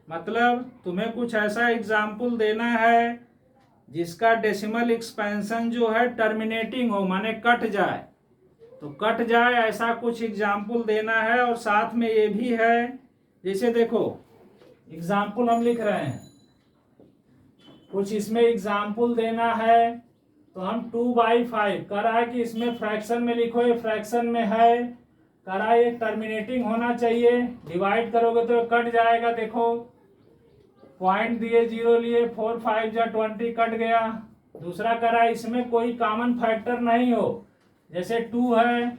Speaker 1: मतलब तुम्हें कुछ ऐसा एग्जाम्पल देना है जिसका डेसिमल एक्सपेंशन जो है टर्मिनेटिंग हो, माने कट जाए। तो कट जाए ऐसा कुछ एग्जाम्पल देना है, और साथ में ये भी है, जैसे देखो एग्जाम्पल हम लिख रहे हैं, कुछ इसमें एग्जाम्पल देना है। तो हम 2/5 कह रहा है कि इसमें फ्रैक्शन में लिखो, ये फ्रैक्शन में है, कह रहा है ये टर्मिनेटिंग होना चाहिए। डिवाइड करोगे तो कट जाएगा। देखो पॉइंट दिए, 0 लिए, 4 5 जा 20 कट गया। दूसरा कह रहा है इसमें कोई कॉमन फैक्टर नहीं हो, जैसे 2 है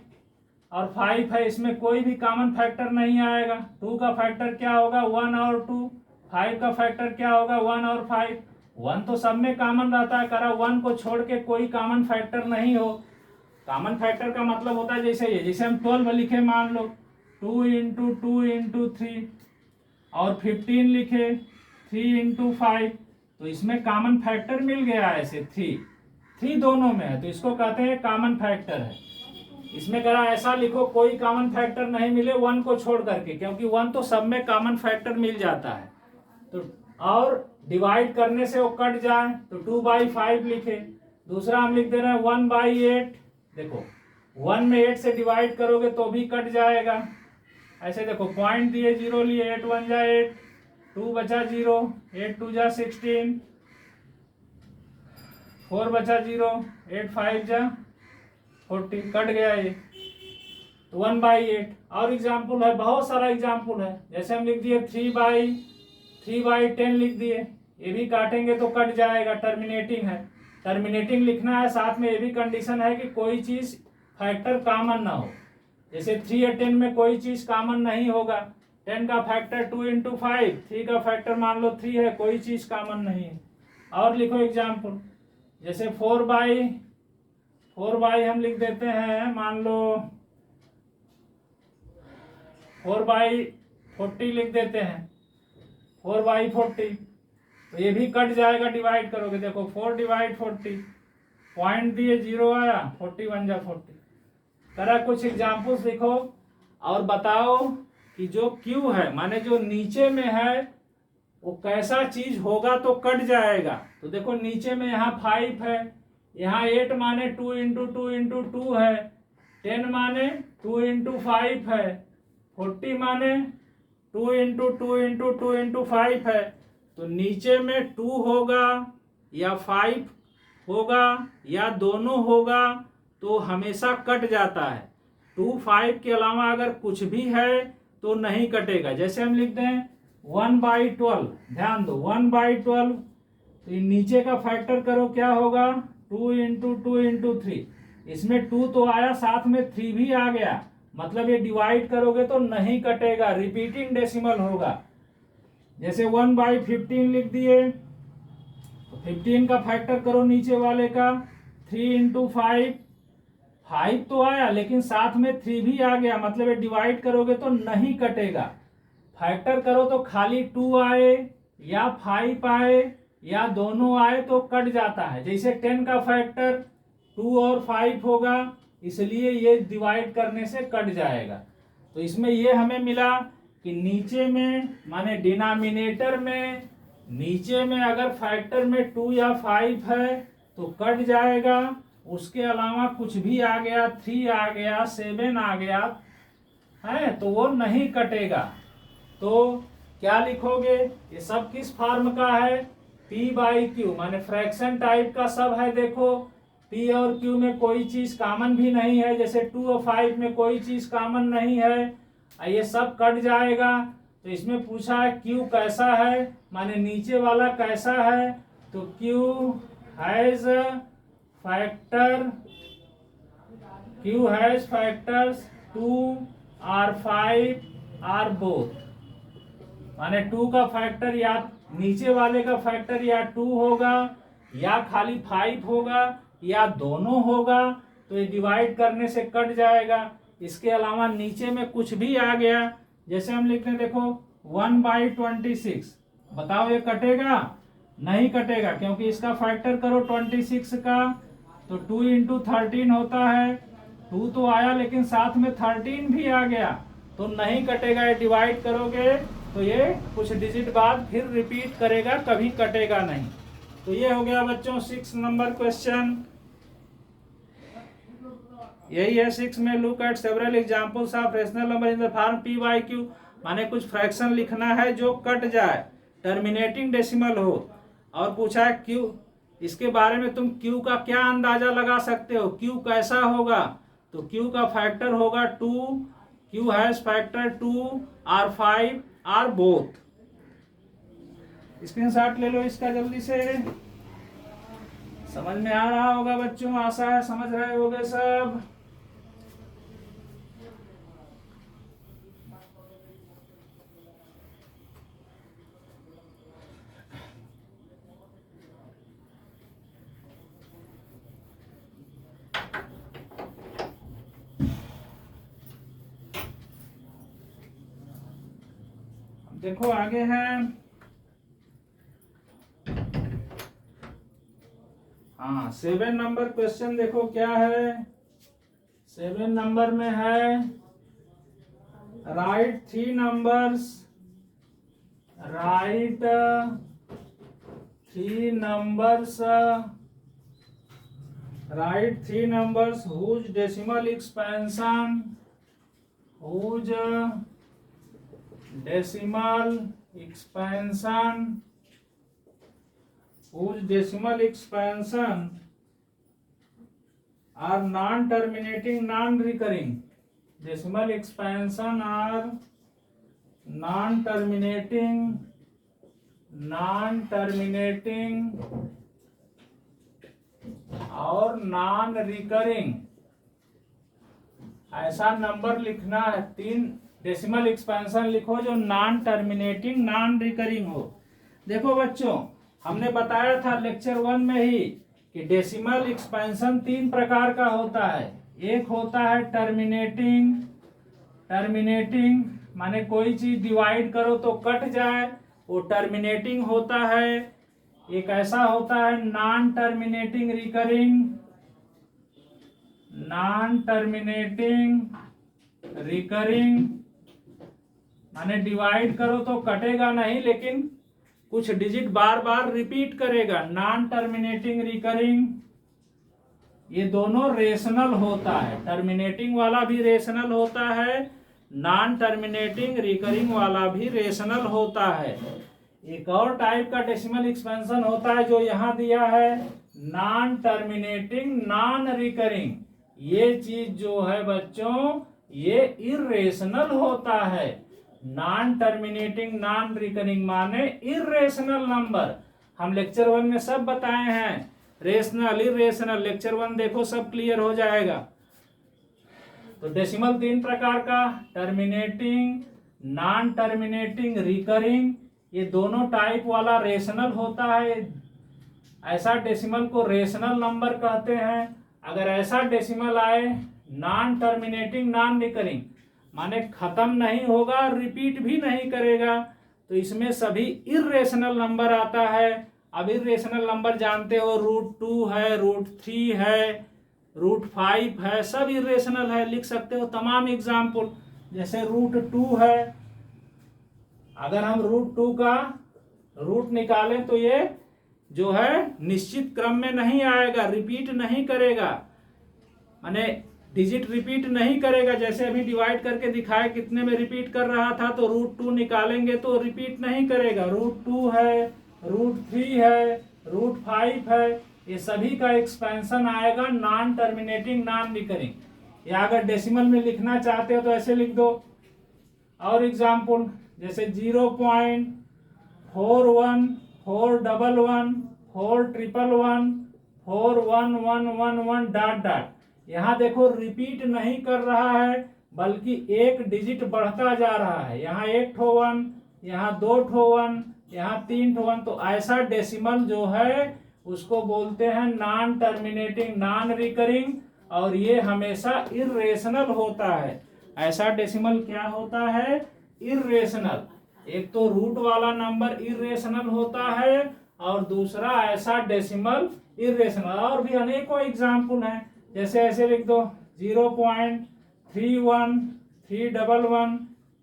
Speaker 1: और 5 है, इसमें कोई भी कॉमन फैक्टर नहीं आएगा। 2 का फैक्टर क्या होगा, 1 और 2। 5 का फैक्टर क्या होगा, 1 और 5। 1 तो सब में कॉमन रहता है, करा 1 को छोड़ के कोई कॉमन फैक्टर नहीं हो। कॉमन फैक्टर का मतलब होता है जैसे ये, जैसे हम 12 लिखे, मान लो 2 × 2 × 3, और 15 लिखे 3 × 5, तो इसमें कॉमन फैक्टर मिल गया। ऐसे 3 दोनों में है, तो इसको कहते हैं कॉमन फैक्टर है। इसमें करा ऐसा लिखो कोई कॉमन फैक्टर नहीं मिले 1 को छोड़ करके, क्योंकि 1 तो सब में कॉमन फैक्टर मिल जाता है। तो और डिवाइड करने से वो कट जाए तो 2/5 लिखे। दूसरा हम लिख दे रहे हैं 1/8। देखो 1 में 8 से डिवाइड करोगे तो भी कट जाएगा। ऐसे देखो पॉइंट दिए, 0 लिए, 8 1 जा 8, 2 बचा 0, 8 2 जा 16, 4 बचा 0, 8 5 जा 40 कट गया ये, तो 1/8। और एग्जाम्पल है, बहुत सारा एग्जाम्पल है। जैसे हम लिख दिए 3/10 लिख दिए, ये भी काटेंगे तो कट जाएगा, टर्मिनेटिंग है। टर्मिनेटिंग लिखना है, साथ में ये भी कंडीशन है कि कोई चीज फैक्टर कॉमन ना हो। जैसे 3 या 10 में कोई चीज कॉमन नहीं होगा। 10 का फैक्टर 2 × 5, 3 का फैक्टर मान लो 3 है, कोई चीज कॉमन नहीं है। और लिखो एग्जाम्पल, जैसे 4/4 हम लिख देते हैं, मान लो 4/40 लिख देते हैं, 4/40, तो ये भी कट जाएगा, डिवाइड करोगे। देखो 4/40, पॉइंट दिए 0 आया, 40 बन जा 40। तरह कुछ एग्जाम्पल्स लिखो और बताओ कि जो Q है, माने जो नीचे में है, वो कैसा चीज होगा तो कट जाएगा। तो देखो नीचे में यहाँ 5 है, यहाँ 8 माने 2 × 2 × 2 है, 10 माने 2 × 5 है, 40 माने 2 × 2 × 2 × 5 है। तो नीचे में 2 होगा या 5 होगा या दोनों होगा तो हमेशा कट जाता है। 2 5 के अलावा अगर कुछ भी है तो नहीं कटेगा। जैसे हम लिखते हैं 1/12, ध्यान दो 1/12, तो नीचे का फैक्टर करो, क्या होगा 2 × 2 × 3, इसमें 2 तो आया, साथ में 3 भी आ गया, मतलब ये डिवाइड करोगे तो नहीं कटेगा, रिपीटिंग डेसिमल होगा। जैसे 1/15 लिख दिए, तो 15 का फैक्टर करो नीचे वाले का, 3 × 5, 5 तो आया लेकिन साथ में 3 भी आ गया, मतलब ये डिवाइड करोगे तो नहीं कटेगा। फैक्टर करो तो खाली 2 आए या 5 आए या दोनों आए तो कट जाता है। जैसे 10 का फैक्टर 2 और 5 होगा, इसलिए ये डिवाइड करने से कट जाएगा। तो इसमें ये हमें मिला कि नीचे में माने डिनोमिनेटर में, नीचे में अगर फैक्टर में 2 या 5 है तो कट जाएगा, उसके अलावा कुछ भी आ गया, 3 आ गया, 7 आ गया है तो वो नहीं कटेगा। तो क्या लिखोगे, ये सब किस फॉर्म का है, P/Q, माने फ्रैक्शन टाइप का सब है। देखो P और Q में कोई चीज कॉमन भी नहीं है, जैसे 2 और 5 में कोई चीज कॉमन नहीं है, ये सब कट जाएगा। तो इसमें पूछा है Q कैसा है, माने नीचे वाला कैसा है, तो Q हैज फैक्टर्स 2 और 5 आर बोथ, माने 2 का फैक्टर या नीचे वाले का फैक्टर या 2 होगा या खाली 5 होगा या दोनों होगा, तो ये डिवाइड करने से कट जाएगा। इसके अलावा नीचे में कुछ भी आ गया, जैसे हम लिखते हैं देखो 1/26, बताओ ये कटेगा, नहीं कटेगा, क्योंकि इसका फैक्टर करो 26 का, तो 2 × 13 होता है, 2 तो आया लेकिन साथ में 13 भी आ गया, तो नहीं कटेगा। ये डिवाइड करोगे तो ये कुछ डिजिट बाद फिर रिपीट करेगा, कभी कटेगा नहीं। तो ये हो गया बच्चों 6 नंबर क्वेश्चन। यही है 6 में, look at several examples of rational number in the form P/Q, माने कुछ फ्रैक्शन लिखना है जो कट जाए, टर्मिनेटिंग डेसिमल हो। और पूछा है Q, इसके बारे में तुम Q का क्या अंदाजा लगा सकते हो, Q कैसा होगा, तो Q का फैक्टर होगा 2, Q हैज फैक्टर 2 और 5 आर बोथ। स्क्रीनशॉट ले लो इसका जल्दी से, समझ में आ रहा होगा बच्चों, आशा है समझ रहे होगे सब। देखो आगे है, हाँ 7 नंबर क्वेश्चन देखो क्या है। 7 नंबर में है right 3 numbers, right 3 numbers, right 3 numbers whose decimal expansion, whose decimal expansion, whose decimal expansion are non-terminating, non-recurring. Decimal expansion are non-terminating, और नॉन रिकरिंग, ऐसा नंबर लिखना है। 3 डेसिमल एक्सपेंशन लिखो जो नॉन टर्मिनेटिंग, नॉन रिकरिंग हो। देखो बच्चों, हमने बताया था लेक्चर 1 में ही कि डेसिमल एक्सपेंशन 3 प्रकार का होता है। एक होता है टर्मिनेटिंग, माने कोई चीज डिवाइड करो तो कट जाए, वो टर्मिनेटिंग होता है। एक ऐसा होता है नॉन टर्मिनेटिंग रिकरिंग, माने डिवाइड करो तो कटेगा नहीं, लेकिन कुछ डिजिट बार बार रिपीट करेगा। नॉन टर्मिनेटिंग रिकरिंग, ये दोनों रेशनल होता है। टर्मिनेटिंग वाला भी रेशनल होता है, नॉन टर्मिनेटिंग रिकरिंग वाला भी रेशनल होता है। एक और टाइप का डेसिमल एक्सपेंशन होता है जो यहां दिया है, नॉन टर्मिनेटिंग, नॉन रिकरिंग। ये चीज जो है बच्चों, ये इरेशनल होता है। नॉन टर्मिनेटिंग, नॉन रिकरिंग माने इरेशनल नंबर। हम लेक्चर 1 में सब बताए हैं, रेशनल, इरेशनल। लेक्चर 1 देखो, सब क्लियर हो जाएगा। तो डेसिमल 3 प्रकार का, टर्मिनेटिंग, नॉन टर्मिनेटिंग, रिकरिंग। ये दोनों टाइप वाला रेशनल होता है। ऐसा डेसिमल को रेशनल नंबर कहते हैं। अगर ऐसा डेसिमल आए नॉन टर्मिनेटिंग, नॉन रिकरिंग, माने खत्म नहीं होगा, रिपीट भी नहीं करेगा, तो इसमें सभी इरेशनल नंबर आता है। अब इरेशनल नंबर जानते हो, √2 है, √3 है, √5 है, सब इरेशनल है। लिख सकते हो तमाम एग्जाम्पल। जैसे √2 है, अगर हम √2 का रूट निकालें तो ये जो है निश्चित क्रम में नहीं आएगा, रिपीट नहीं करेगा, माने डिजिट रिपीट नहीं करेगा। जैसे अभी डिवाइड करके दिखाए कितने में रिपीट कर रहा था, तो √2 निकालेंगे तो रिपीट नहीं करेगा। √2 है, √3 है, √5 है, ये सभी का एक्सपेंशन आएगा नॉन टर्मिनेटिंग, नॉन रिकरिंग। या अगर डेसिमल में लिखना चाहते हो तो ऐसे लिख दो। और एग्जाम्पल जैसे 0.41, 411, 411, 41111 डॉट डॉट। यहाँ देखो रिपीट नहीं कर रहा है, बल्कि एक डिजिट बढ़ता जा रहा है। यहाँ 1 ठो 1, यहाँ 2 ठो 1, यहाँ 3 ठो 1। तो ऐसा डेसिमल जो है उसको बोलते हैं नॉन टर्मिनेटिंग, नॉन रिकरिंग, और ये हमेशा इरेशनल होता है। ऐसा डेसिमल क्या होता है? इरेशनल। एक तो रूट वाला नंबर इरेशनल होता है, और दूसरा ऐसा डेसिमल इरेशनल। और भी अनेकों एग्जाम्पल हैं, जैसे ऐसे लिख दो 0.31, 311,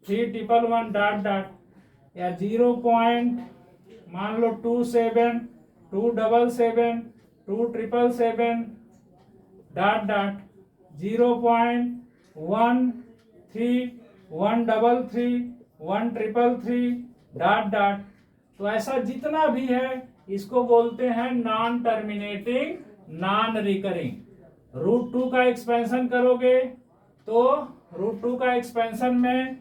Speaker 1: 311 डॉट डॉट, या 0. मान लो 27, 277, 277 डॉट डॉट, 0.13, 133, 133 डॉट डॉट। तो ऐसा जितना भी है इसको बोलते हैं नॉन टर्मिनेटिंग, नॉन रिकरिंग। √2 का एक्सपेंशन करोगे तो √2 का एक्सपेंशन में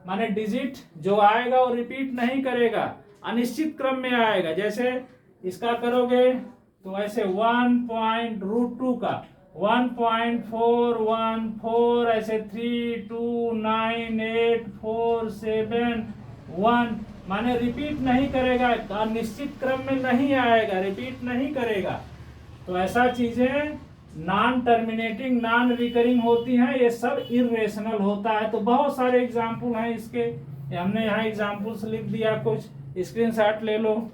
Speaker 1: माने डिजिट जो आएगा वो रिपीट नहीं करेगा, अनिश्चित क्रम में आएगा। जैसे इसका करोगे तो ऐसे 1.√2 का 1.414, ऐसे 3298471, माने रिपीट नहीं करेगा, अनिश्चित क्रम में नहीं आएगा, रिपीट नहीं करेगा। तो ऐसा चीजें नॉन टर्मिनेटिंग, नॉन रिकरिंग होती हैं, ये सब इरेशनल होता है। तो बहुत सारे एग्जाम्पल हैं इसके, हमने यहाँ एग्जाम्पल्स लिख दिया, कुछ स्क्रीनशॉट ले लो।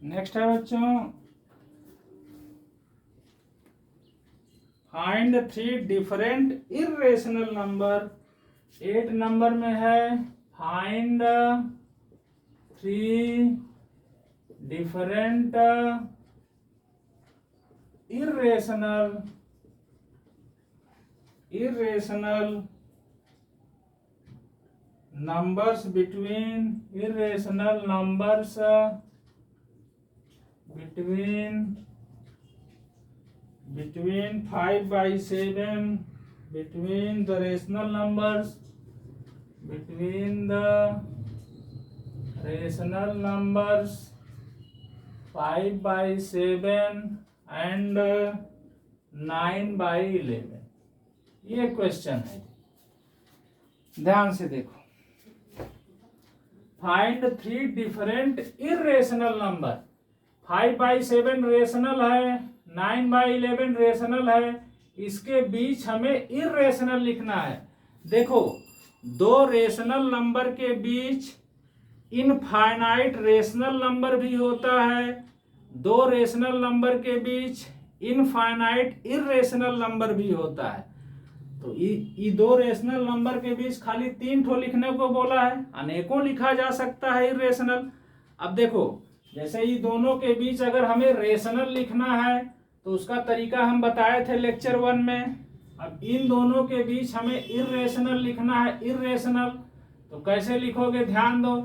Speaker 1: नेक्स्ट है बच्चों, find 3 different irrational number 8 number में है find 3 different irrational numbers between 5 by 7 between the rational numbers 5 by 7 and 9 by 11। ये क्वेश्चन है, ध्यान से देखो। Find 3 different irrational number. 5 by 7 rational है, 9 by 11 रेशनल है, इसके बीच हमें इरेशनल लिखना है। देखो, दो रेशनल नंबर के बीच इनफाइनाइट रेशनल नंबर भी होता है, दो रेशनल नंबर के बीच इनफाइनाइट इरेशनल नंबर भी होता है। तो ये दो रेशनल नंबर के बीच खाली 3 ठो लिखने को बोला है, अनेकों लिखा जा सकता है इरेशनल। अब देखो, जैसे ये दोनों के बीच अगर हमें रेशनल लिखना है तो उसका तरीका हम बताए थे लेक्चर 1 में। अब इन दोनों के बीच हमें इरेशनल लिखना है, इरेशनल तो कैसे लिखोगे, ध्यान दो।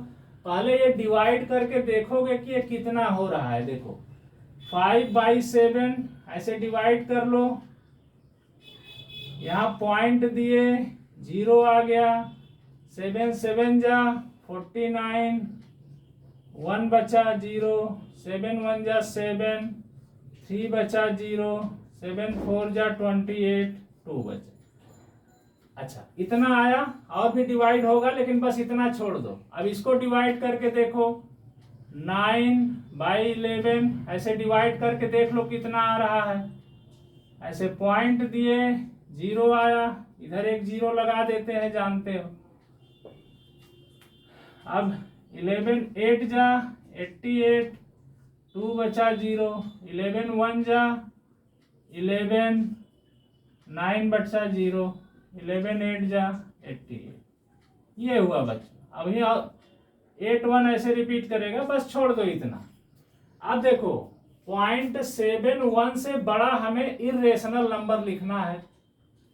Speaker 1: पहले ये डिवाइड करके देखोगे कि ये कितना हो रहा है। देखो 5 by 7 ऐसे डिवाइड कर लो, यहाँ पॉइंट दिए, 0 आ गया, 7 7 जा 49, 1 बचा 0, 7 1 जा 7, 3 बचा 0, 7 4 जा 28, 2 बचा। अच्छा, इतना आया, और भी डिवाइड होगा लेकिन बस इतना छोड़ दो। अब इसको डिवाइड करके देखो, 9 by 11 ऐसे डिवाइड करके देख लो कितना आ रहा है। ऐसे पॉइंट दिए, 0 आया, इधर एक 0 लगा देते हैं, जानते हो। अब 11 8 जा 88, 2 बचा 0, 11 1 जा 11, 9 बचा 0, 11 8 जा 88, ये हुआ बच्चा। अब ये 8 1 ऐसे रिपीट करेगा, बस छोड़ दो इतना। अब देखो, 0.71 से बड़ा हमें इरेशनल नंबर लिखना है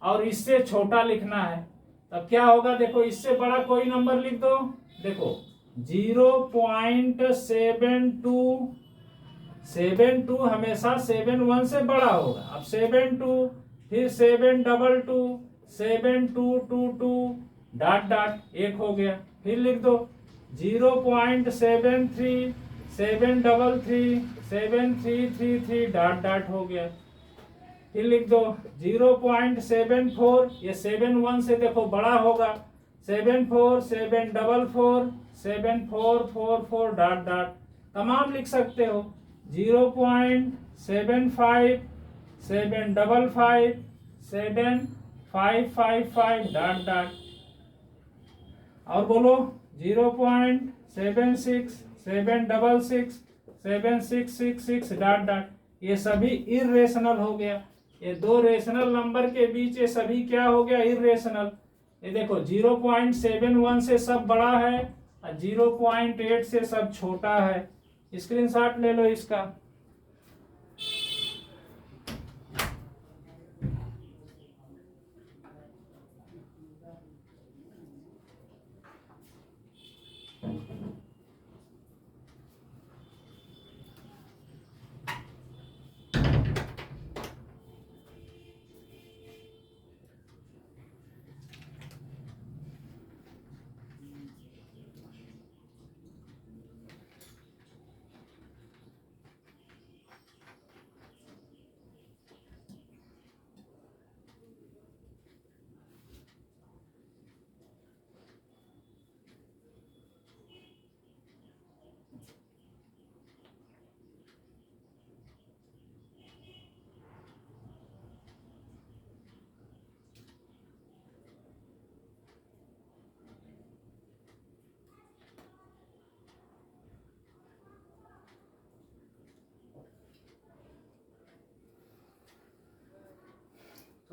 Speaker 1: और इससे छोटा लिखना है। तब क्या होगा, देखो इससे बड़ा कोई नंबर लिख दो। देखो 0.72 हमेशा 71 से बड़ा होगा। अब 72, फिर 722, 7222 डॉट डॉट 1 हो गया। फिर लिख दो 0.73, 733, 7333 डॉट डॉट हो गया। फिर लिख दो 0.74, ये 71 से देखो बड़ा होगा, 74, 744, 7444 डॉट डॉट तमाम लिख सकते हो। 0.75, 755, 7555 डॉट डॉट। और बोलो 0.76, 766, 7666 डॉट डॉट। ये सभी इरेशनल हो गया। ये दो रेशनल नंबर के बीच ये सभी क्या हो गया, इरेशनल। ये देखो 0.71 से सब बड़ा है और 0.8 से सब छोटा है। स्क्रीनशॉट ले लो इसका।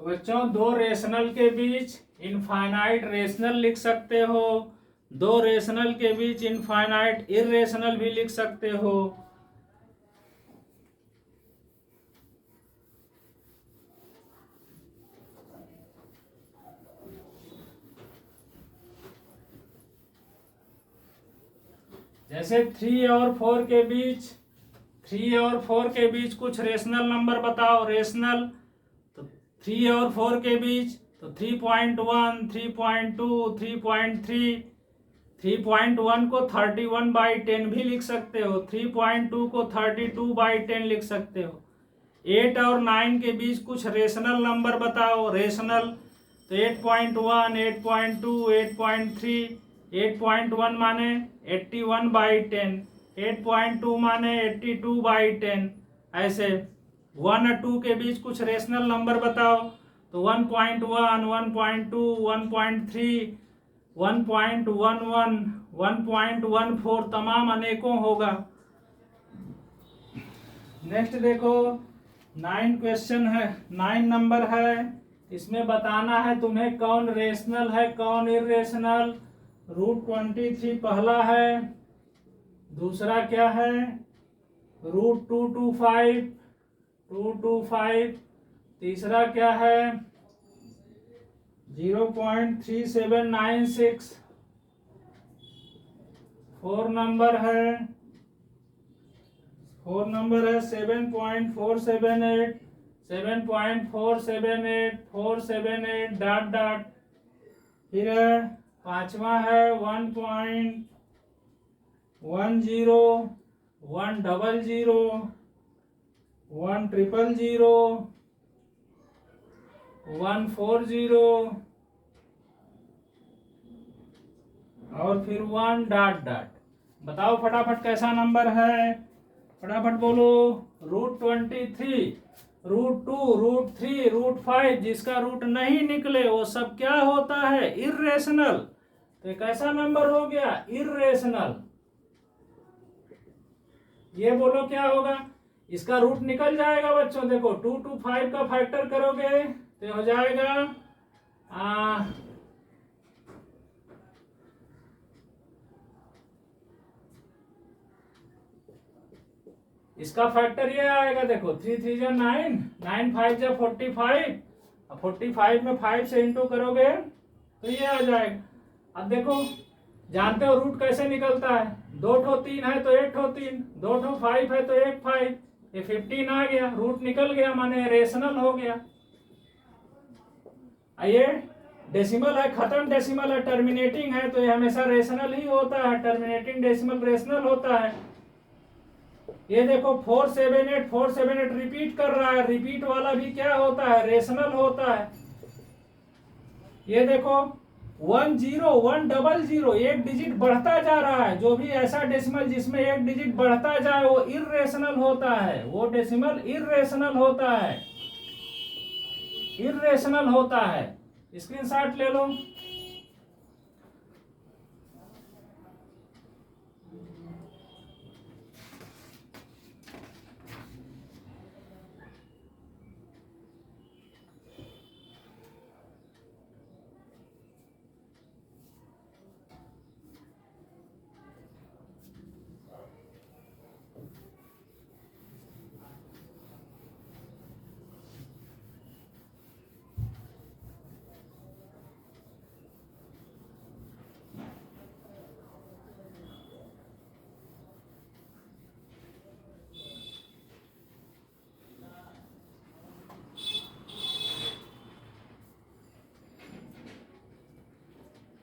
Speaker 1: तो बच्चों दो रेशनल के बीच इनफाइनाइट रेशनल लिख सकते हो, दो रेशनल के बीच इनफाइनाइट इर्रेशनल भी लिख सकते हो। जैसे 3 और 4 के बीच, 3 और 4 के बीच कुछ रेशनल नंबर बताओ, रेशनल। तो 3 और 4 के बीच तो 3.1, 3.2, 3.3, 3.1 को 31/10 भी लिख सकते हो, 3.2 को 32/10 लिख सकते हो। 8 और 9 के बीच कुछ रेशनल नंबर बताओ, रेशनल। तो 8.1, 8.2, 8.3, 8.1 माने 81/10, 8.2 माने 82/10। ऐसे 1 और 2 के बीच कुछ रेशनल नंबर बताओ, तो 1.1, 1.2, 1.3, 1.11, 1.14 तमाम अनेकों होगा। नेक्स्ट देखो 9 क्वेश्चन है, 9 नंबर है। इसमें बताना है तुम्हें कौन रेशनल है कौन इर्रेशनल। √23 पहला है, दूसरा क्या है √225, 225। तीसरा क्या है 0.3796। 4 नंबर है 7.478, 7.478, 478 डॉट डॉट। फिर है पांचवा है 1.10, 100, 100, 140, और फिर 1 डॉट डॉट। बताओ फटाफट कैसा नंबर है, फटाफट बोलो। √23, √2, √3, √5 जिसका रूट नहीं निकले वो सब क्या होता है इर्रेशनल। तो एक ऐसा नंबर हो गया इर्रेशनल। ये बोलो क्या होगा, इसका रूट निकल जाएगा बच्चों। देखो 2 to 5 का फैक्टर करोगे तो हो जाएगा इसका फैक्टर ये आएगा। देखो 3 3 जा 9, 9 5 जा 45, 45 में 5 से इंटू करोगे तो ये आ जाएगा। अब देखो जानते हो रूट कैसे निकलता है, 2 ठो 3 है तो 1 ठो 3, 2 ठो 5 है तो 1 5, ये 15 आ गया, रूट निकल गया माने रेशनल हो गया। ये डेसिमल है, खत्म डेसिमल है, टर्मिनेटिंग है तो ये हमेशा रेशनल ही होता है, टर्मिनेटिंग डेसिमल रेशनल होता है। ये देखो 478, 478 रिपीट कर रहा है, रिपीट वाला भी क्या होता है रेशनल होता है। ये देखो 10, 100, एक डिजिट बढ़ता जा रहा है, जो भी ऐसा डेसिमल जिसमें एक डिजिट बढ़ता जाए वो इर्रेशनल होता है, वो डेसिमल इर्रेशनल होता है, इर्रेशनल होता है। स्क्रीनशॉट ले लो।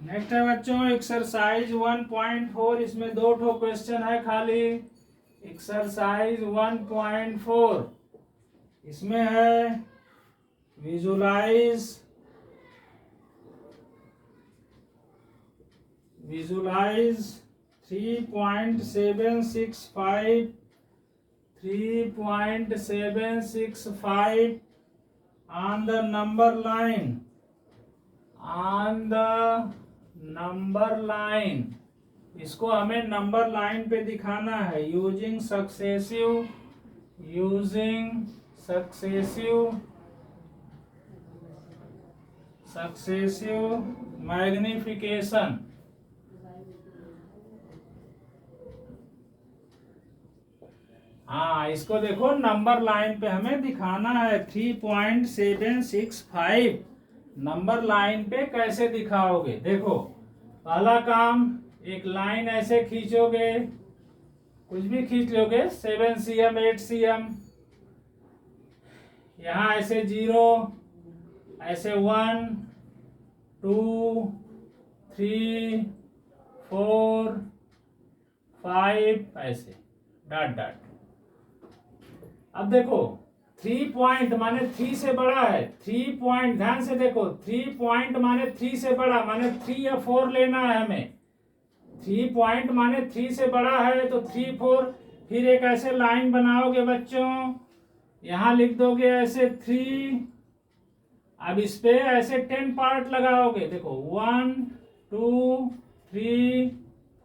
Speaker 1: नेक्स्ट है बच्चों एक्सरसाइज 1.4। इसमें 2 ठो क्वेश्चन है खाली। एक्सरसाइज 1.4 इसमें है visualise 3.765 on the number line। इसको हमें नंबर लाइन पे दिखाना है यूजिंग सक्सेसिव सक्सेसिव मैग्निफिकेशन। हाँ, इसको देखो नंबर लाइन पे हमें दिखाना है 3.765 नंबर लाइन पे कैसे दिखाओगे। देखो पहला काम, एक लाइन ऐसे खींचोगे, कुछ भी खींच लोगे, 7 cm 8 cm, यहाँ ऐसे 0, ऐसे 1 2 3 4 5, ऐसे डॉट डॉट। अब देखो 3 पॉइंट माने 3 से बड़ा है, 3 पॉइंट, ध्यान से देखो, 3 पॉइंट माने 3 से बड़ा, माने 3 या 4 लेना है हमें। 3 पॉइंट माने 3 से बड़ा है तो 3 4, फिर एक ऐसे लाइन बनाओगे बच्चों, यहां लिख दोगे ऐसे 3। अब इस पे ऐसे 10 पार्ट लगाओगे, देखो 1 2 3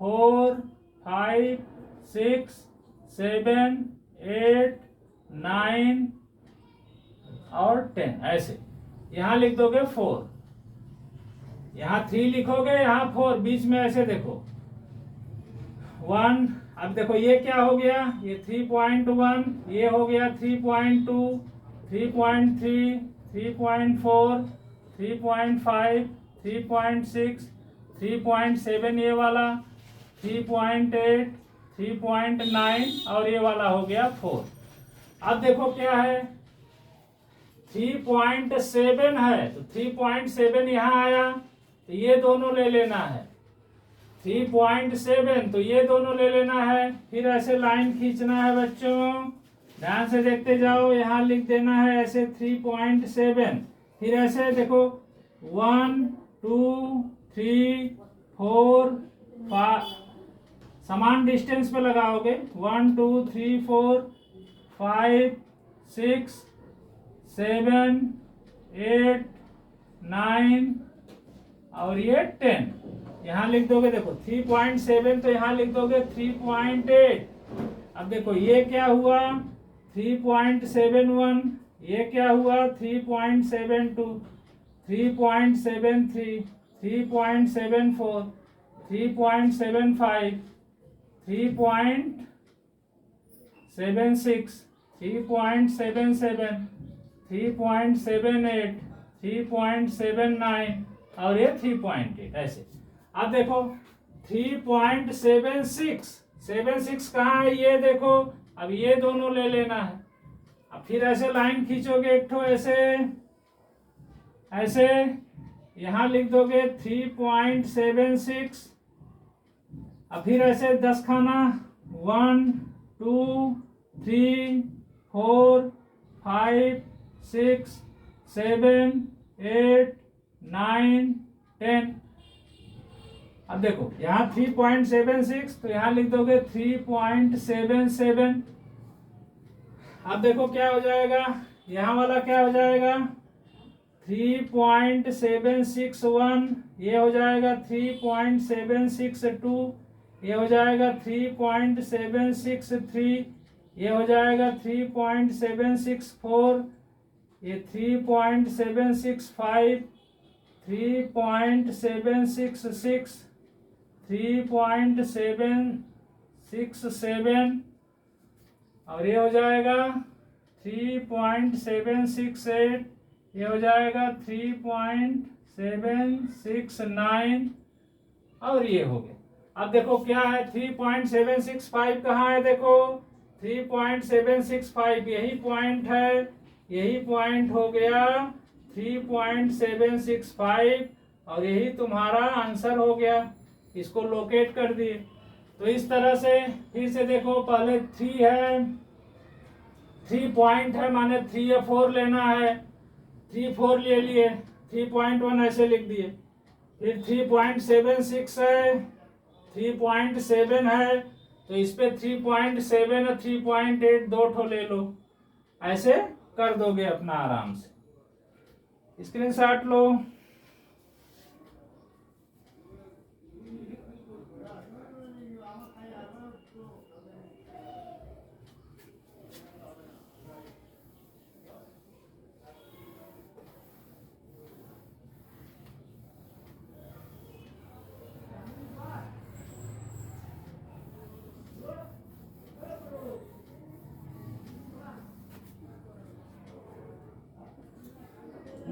Speaker 1: 4 5 6 7 8 9 और 10, ऐसे यहां लिख दोगे 4, यहां 3 लिखोगे, यहां 4, बीच में ऐसे देखो 1। अब देखो ये क्या हो गया, ये 3.1, ये हो गया 3.2 3.3 3.4 3.5 3.6 3.7, ये वाला 3.8 3.9 और ये वाला हो गया 4। अब देखो क्या है, 3.7 है तो 3.7 यहाँ आया, तो ये दोनों ले लेना है। 3.7 तो ये दोनों ले लेना है, फिर ऐसे लाइन खींचना है बच्चों, ध्यान से देखते जाओ, यहाँ लिख देना है ऐसे 3.7, फिर ऐसे देखो 1 2 3 4 5, समान डिस्टेंस पे लगाओगे, 1 2 3 4 5 6 7 8 9 और ये 10, यहाँ लिख दोगे, देखो 3.7 तो यहाँ लिख दोगे 3.8। अब देखो ये क्या हुआ 3.71, ये क्या हुआ 3.72 3.73 3.74 3.75 3.76 3.77 3.78 3.79 और ये 3.8, ऐसे। अब देखो 3.76 कहाँ है, ये देखो, अब ये दोनों ले लेना है। अब फिर ऐसे लाइन खींचोगे एक ठो ऐसे ऐसे, यहां लिख दोगे 3.76, अब फिर ऐसे 10 खाना, 1 2 3 4 5 6 7 8 9 10। अब देखो यहाँ 3.76 तो यहाँ लिख दोगे 3.77। अब देखो क्या हो जाएगा, यहाँ वाला क्या हो जाएगा 3.761, ये हो जाएगा 3.762, ये हो जाएगा 3.763, ये हो जाएगा 3.764, ये 3.765 3.766 3.767 और ये हो जाएगा 3.768, ये हो जाएगा 3.769 और ये हो गया। अब देखो क्या है 3.765 कहाँ है, देखो 3.765 यही पॉइंट है, यही पॉइंट हो गया 3.765 और यही तुम्हारा आंसर हो गया, इसको लोकेट कर दिए। तो इस तरह से फिर से देखो, पहले 3 है, 3 पॉइंट है माने 3 या 4 लेना है, 3 4 ले लिए, 3.1 ऐसे लिख दिए। फिर 3.76 है, 3.7 है तो इस पे 3.7 और 3.8 दो ठो ले लो, ऐसे कर दोगे अपना आराम से। स्क्रीनशॉट लो।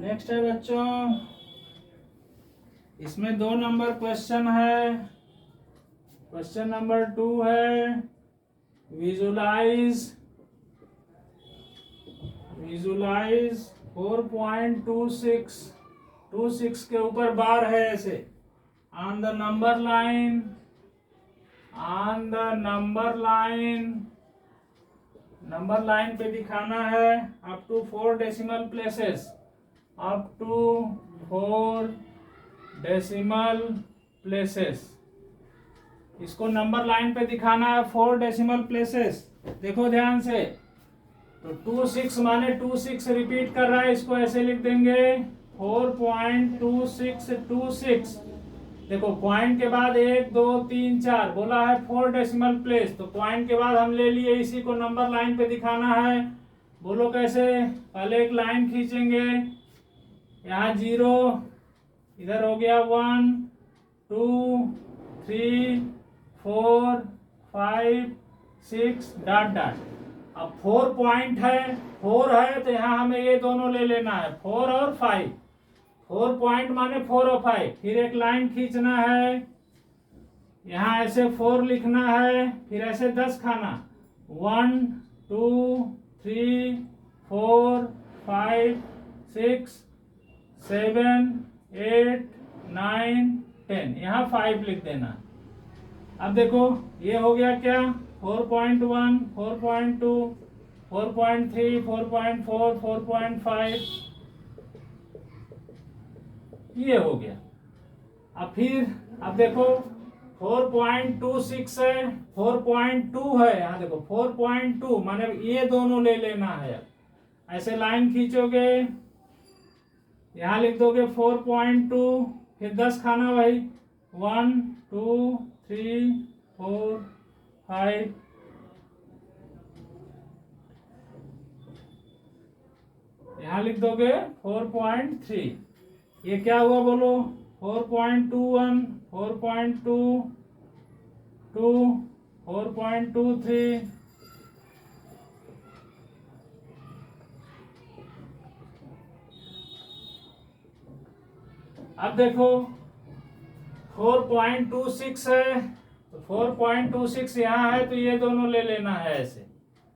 Speaker 1: नेक्स्ट है बच्चों, इसमें 2 नंबर क्वेश्चन है। क्वेश्चन नंबर 2 है विजुलाइज 4.26 के ऊपर बार है ऐसे ऑन द नंबर लाइन पे दिखाना है up to 4 decimal places, up to 4 decimal places. इसको नंबर लाइन पे दिखाना है 4 डेसिमल प्लेसेस। देखो ध्यान से, तो 26 माने 26 रिपीट कर रहा है, इसको ऐसे लिख देंगे 4.2626। देखो पॉइंट के बाद 1 2 3 4 बोला है 4 डेसिमल प्लेस, तो पॉइंट के बाद हम ले लिए, इसी को नंबर लाइन पे दिखाना है। बोलो कैसे? पहले एक लाइन खींचेंगे, यहाँ 0, इधर हो गया 1 2 3 4 5 6 डॉट डॉट। अब 4 पॉइंट है, 4 है तो यहाँ हमें ये दोनों ले लेना है 4 और 5। 4 पॉइंट माने 4 और 5। फिर एक लाइन खींचना है, यहाँ ऐसे 4 लिखना है, फिर ऐसे 10 खाना 1 2 3 4 5 6 7 8 9 10, यहाँ 5 लिख देना। अब देखो ये हो गया क्या, 4.1 4.2 4.3 4.4 4.5, ये हो गया। अब देखो 4.26 है, 4.2 है, यहाँ देखो 4.2 माने ये दोनों ले लेना है। ऐसे लाइन खींचोगे, यहाँ लिख दोगे 4.2, फिर 10 खाना भाई 1 2 3 4 5 यहाँ लिख दोगे 4.3। ये क्या हुआ बोलो? 4.21 4.22 4.23 अब देखो 4.26 है, तो 4.26 यहाँ है, तो ये दोनों ले लेना है। ऐसे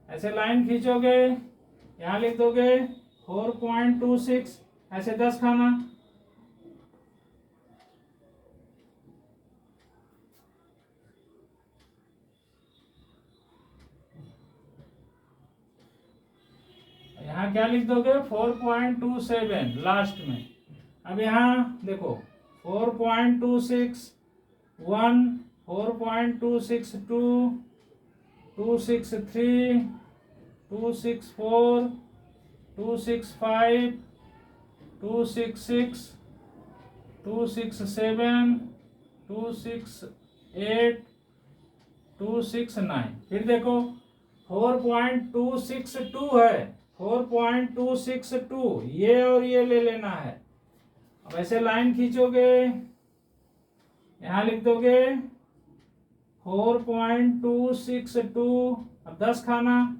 Speaker 1: ऐसे लाइन खींचोगे, यहाँ लिख दोगे 4.26, ऐसे 10 खाना यहाँ क्या लिख दोगे 4.27 लास्ट में। अब यहाँ देखो 4.26 1 4.262 263 264 265 266 267 268 269। फिर देखो 4.262 है, 4.262 ये और ये ले लेना है। अब ऐसे लाइन खींचोगे, यहाँ लिख दोगे 4.262, अब 10 खाना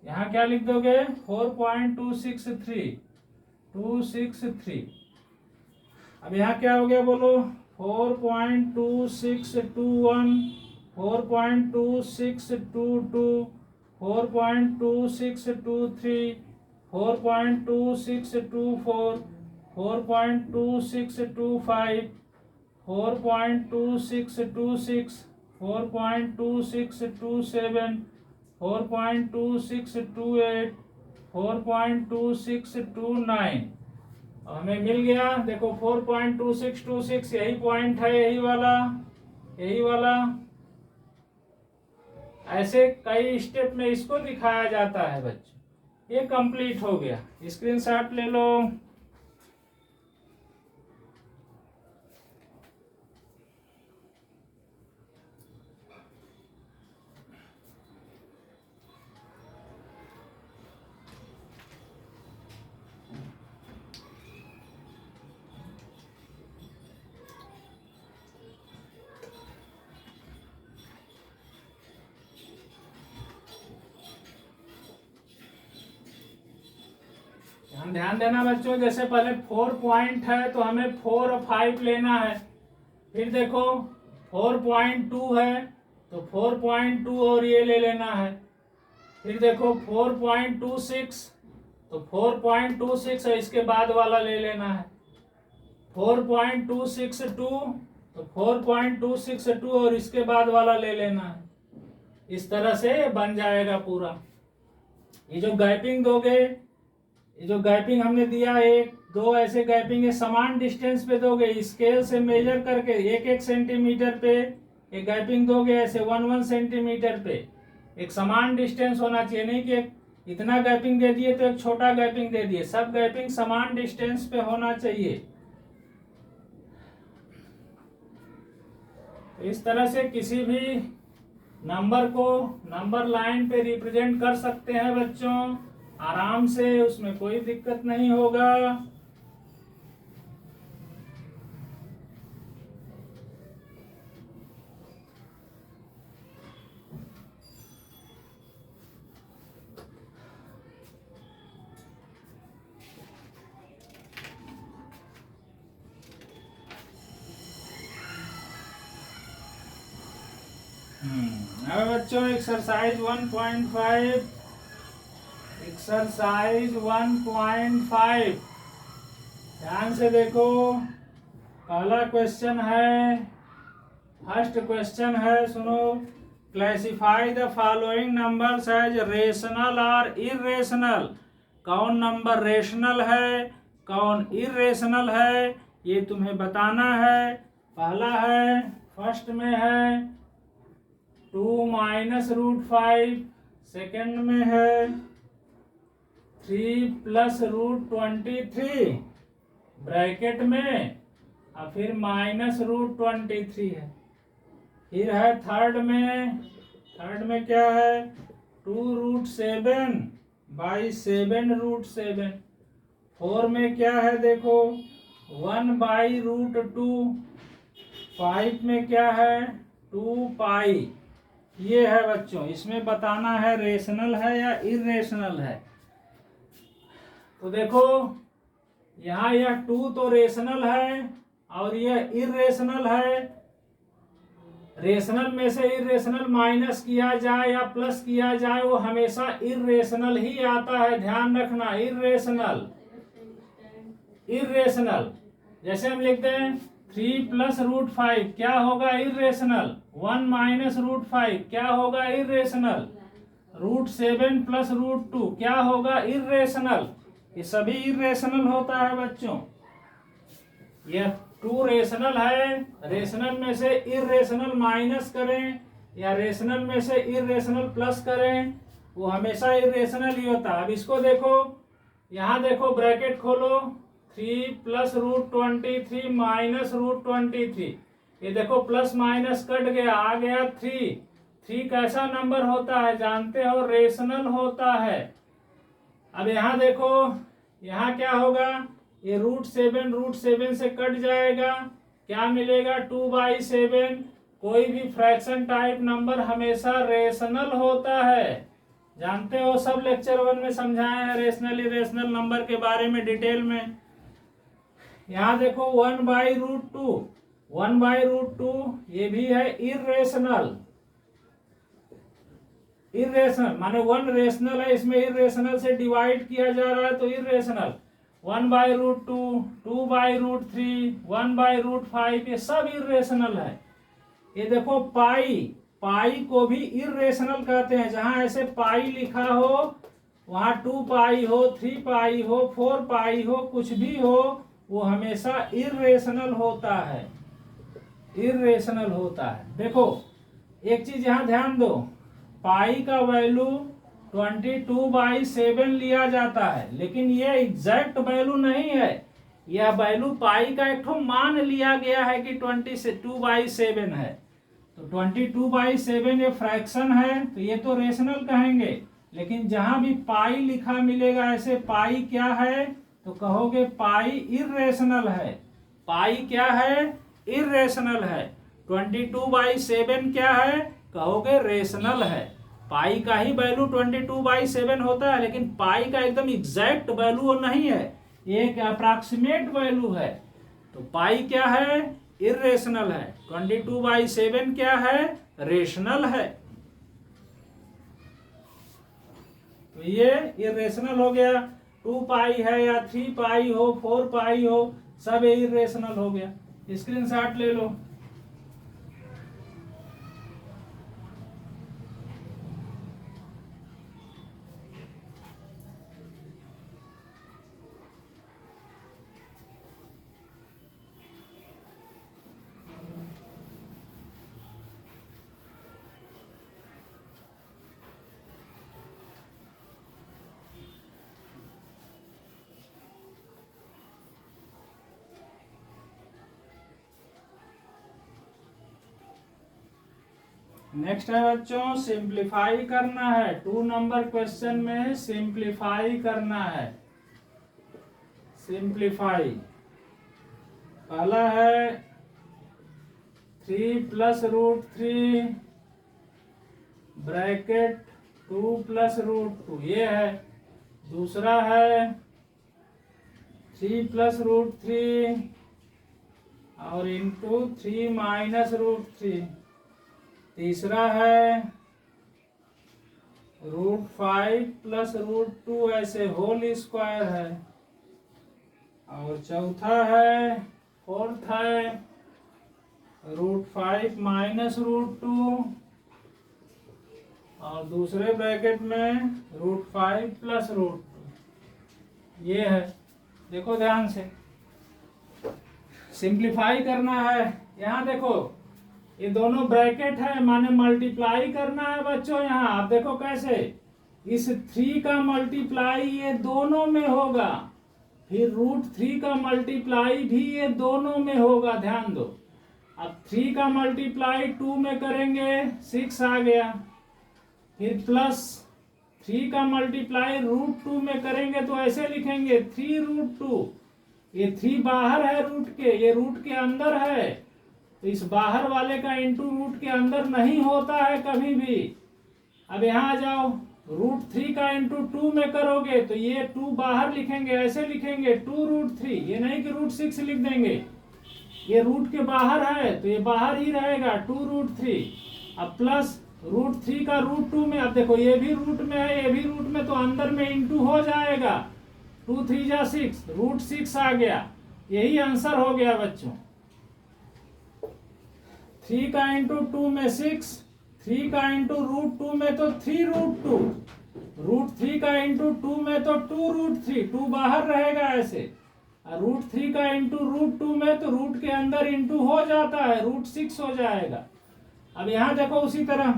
Speaker 1: यहाँ क्या लिख दोगे 4.263 263। अब यहाँ क्या हो गया बोलो 4.2621 4.2622 4.2623 4.2624 4.2625 4.2626 4.2627 4.2628 4.2629। हमें मिल गया। देखो 4.2626 यही पॉइंट है, यही वाला। ऐसे कई स्टेप में इसको दिखाया जाता है बच्चों। ये कंप्लीट हो गया, स्क्रीनशॉट ले लो। हम ध्यान देना बच्चों, जैसे पहले 4 पॉइंट है तो हमें 4 और 5 लेना है। फिर देखो 4.2 है तो 4.2 और ये ले लेना है। फिर देखो 4.26 तो 4.26 है, इसके बाद वाला ले लेना है। 4.262 तो 4.262 और इसके बाद वाला ले लेना है। इस तरह से बन जाएगा पूरा। ये जो गैपिंग दोगे, ये जो गैपिंग हमने दिया, एक दो ऐसे गैपिंग है, समान डिस्टेंस पे दोगे, स्केल से मेजर करके 1-1 सेंटीमीटर पे एक गैपिंग दोगे, ऐसे 1-1 सेंटीमीटर पे एक समान डिस्टेंस होना चाहिए। नहीं कि इतना गैपिंग दे दिए तो एक छोटा गैपिंग दे दिए, सब गैपिंग समान डिस्टेंस पे होना चाहिए। तो इस तरह से किसी भी नंबर को नंबर लाइन पे रिप्रेजेंट कर सकते हैं बच्चों आराम से, उसमें कोई दिक्कत नहीं होगा। अब बच्चों एक्सरसाइज 1.5, एक्सरसाइज 1.5 ध्यान से देखो। पहला क्वेश्चन है, फर्स्ट क्वेश्चन है, सुनो। Classify the following numbers as rational और इरेशनल। कौन नंबर रेशनल है, कौन इरेशनल है, ये तुम्हें बताना है। पहला है, फर्स्ट में है 2 - √5, सेकंड में है 3 + √23 ब्रैकेट में, और फिर -√23 है। फिर है थर्ड में क्या है 2√7 / 7√7। 4 में क्या है देखो 1/√2। 5 में क्या है 2π। ये है बच्चों, इसमें बताना है रेशनल है या इरेशनल है। तो देखो यहाँ यह 2 तो रेशनल है और यह इरेशनल है। रेशनल में से इरेशनल माइनस किया जाए या प्लस किया जाए वो हमेशा इरेशनल ही आता है, ध्यान रखना। इरेशनल जैसे हम लिखते हैं 3 + √5 क्या होगा इरेशनल। 1 - √5 क्या होगा इरेशनल। √7 + √2 क्या होगा इरेशनल। ये सभी इरेशनल होता है बच्चों। यह 2 रेशनल है, रेशनल में से इरेशनल माइनस करें या रेशनल में से इरेशनल प्लस करें, वो हमेशा इरेशनल ही होता है। अब इसको देखो, यहाँ देखो ब्रैकेट खोलो, 3 + √23 - √23। ये देखो प्लस माइनस कट गया, आ गया 3। 3 कैसा नंबर होता है जानते हो, रेशनल होता है। अब यहाँ देखो, यहाँ क्या होगा, ये √7 से कट जाएगा, क्या मिलेगा 2/7। कोई भी फ्रैक्शन टाइप नंबर हमेशा रेशनल होता है, जानते हो। सब लेक्चर 1 में समझाए हैं रेशनल इरेशनल नंबर के बारे में डिटेल में। यहाँ देखो 1/√2, 1/√2 ये भी है इरेशनल। इरेशनल माने 1 रेशनल है, इसमें इरेशनल से डिवाइड किया जा रहा है तो इरेशनल। 1/√2, 2/√3, 1/√5 ये सब इरेशनल है। ये देखो पाई को भी इरेशनल कहते हैं। जहां ऐसे पाई लिखा हो वहां 2π हो, 3π हो, 4π हो, कुछ भी हो, वो हमेशा इरेशनल होता है, इरेशनल होता है। देखो एक चीज यहाँ ध्यान दो, पाई का वैल्यू 22/7 लिया जाता है, लेकिन ये एग्जैक्ट वैल्यू नहीं है। यह वैल्यू पाई का एक ठो मान लिया गया है कि 22/7 है। तो 22/7 ये फ्रैक्शन है तो ये तो रेशनल कहेंगे। लेकिन जहां भी पाई लिखा मिलेगा ऐसे पाई क्या है तो कहोगे पाई इरेशनल है। पाई क्या है, इरेशनल है। 22/7 क्या है, कहोगे रेशनल है। पाई का ही वैल्यू 22/7 होता है, लेकिन पाई का एकदम एग्जैक्ट वैल्यू नहीं है, एक अप्रॉक्सीमेट वैल्यू है। तो पाई क्या है? इर्रेशनल है। 22/7 क्या है? रेशनल है। तो ये इर्रेशनल हो गया। 2 पाई है या 3 पाई हो, 4 पाई हो, सब ये इर्रेशनल हो गया। स्क्रीनशॉट ले लो। नेक्स्ट है बच्चों, सिंप्लीफाई करना है। 2 नंबर क्वेश्चन में सिंप्लीफाई करना है। सिंप्लीफाई पहला है 3 + √3 ब्रैकेट 2 + √2, ये है। दूसरा है 3 + √3 और इंटू 3 - √3। तीसरा है √5 + √2 ऐसे होल स्क्वायर है। और चौथा है, फोर्थ है √5 - √2 और दूसरे ब्रैकेट में √5 + √2, ये है। देखो ध्यान से, सिंप्लीफाई करना है। यहाँ देखो ये दोनों ब्रैकेट है, माने मल्टीप्लाई करना है बच्चों। यहाँ आप देखो कैसे, इस 3 का मल्टीप्लाई ये दोनों में होगा, फिर √3 का मल्टीप्लाई भी ये दोनों में होगा। ध्यान दो, अब 3 का मल्टीप्लाई 2 में करेंगे 6 आ गया, फिर प्लस 3 का मल्टीप्लाई √2 में करेंगे तो ऐसे लिखेंगे 3√2। ये 3 बाहर है रूट के, ये रूट के अंदर है, तो इस बाहर वाले का इंटू रूट के अंदर नहीं होता है कभी भी। अब यहाँ आ जाओ, √3 का इंटू 2 में करोगे तो ये 2 बाहर लिखेंगे, ऐसे लिखेंगे 2√3, ये नहीं कि √6 लिख देंगे। ये रूट के बाहर है तो ये बाहर ही रहेगा 2√3। अब प्लस √3 का √2 में, अब देखो ये भी रूट में है, ये भी रूट में, तो अंदर में इंटू हो जाएगा। 2 × 3 = 6, √6 आ गया। यही आंसर हो गया बच्चों। 3 का इंटू 2 में 6, 3 का इंटू √2 में तो 3√2, √3 का इंटू 2 में तो 2√3, 2 बाहर रहेगा ऐसे। और √3 का इंटू √2 में तो रूट के अंदर इंटू हो जाता है, √6 हो जाएगा। अब यहाँ देखो उसी तरह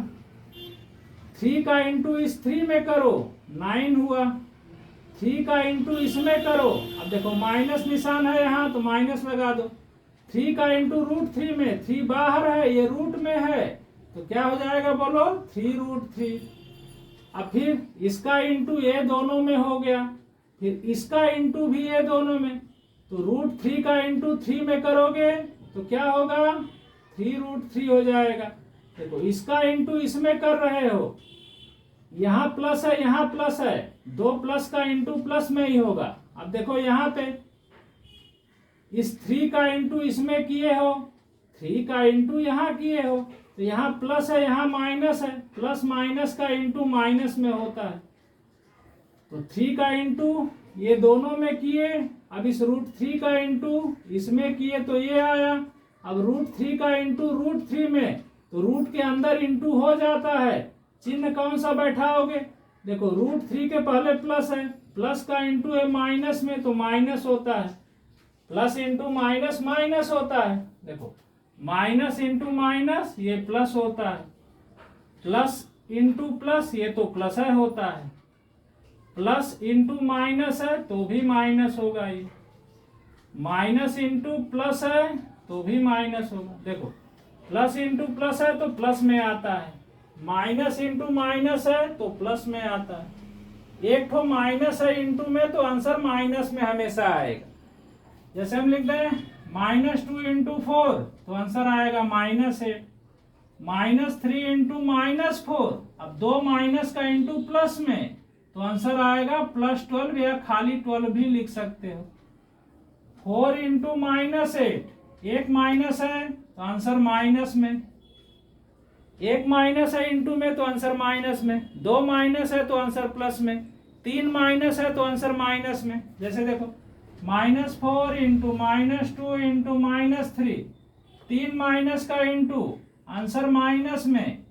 Speaker 1: 3 का इंटू इस 3 में करो 9 हुआ, 3 का इंटू इसमें करो, अब देखो माइनस निशान है यहाँ तो माइनस लगा दो। 3 का इंटू √3 में, 3 बाहर है, ये रूट में है, तो क्या हो जाएगा बोलो, 3√3। अब फिर इसका इंटू ये दोनों में हो गया, फिर इसका इंटू भी ये दोनों में, तो √3 का इंटू 3 में करोगे तो क्या होगा, 3√3 हो जाएगा। देखो इसका इंटू इसमें कर रहे हो, यहाँ प्लस है यहाँ प्लस है, 2 प्लस का इंटू प्लस में ही होगा। अब देखो यहाँ पे इस 3 का इंटू इसमें किए हो, 3 का इंटू यहाँ किए हो, तो यहाँ प्लस है यहाँ माइनस है, प्लस माइनस का इंटू माइनस में होता है। तो 3 का इंटू ये दोनों में किए, अब इस √3 का इंटू इसमें किए तो ये आया। अब √3 का इंटू √3 में, तो रूट के अंदर इंटू हो जाता है, चिन्ह कौन सा बैठाओगे, देखो √3 के पहले प्लस है, प्लस का इंटू है माइनस में तो माइनस होता है, प्लस इंटू माइनस माइनस होता है। देखो माइनस इंटू माइनस ये प्लस होता है, प्लस इंटू प्लस ये तो प्लस है होता है, प्लस इंटू माइनस है तो भी माइनस होगा, ये माइनस इंटू प्लस है तो भी माइनस होगा। देखो प्लस इंटू प्लस है तो प्लस में आता है, माइनस इंटू माइनस है तो प्लस में आता है। एक तो माइनस है इंटू में तो आंसर माइनस में हमेशा आएगा। जैसे हम लिख दें -2 × 4 तो आंसर आएगा -8, -3 × -4 अब 2 माइनस का इंटू प्लस में, तो आंसर आएगा +12 या खाली 12 भी लिख सकते हो। 4 इंटू -8, एक माइनस है तो आंसर माइनस में, एक माइनस है इंटू में तो आंसर माइनस में, 2 माइनस है तो आंसर प्लस में, 3 माइनस है तो आंसर माइनस में। जैसे देखो -4 इंटू -2 इंटू -3, 3 माइनस का इंटू आंसर माइनस में,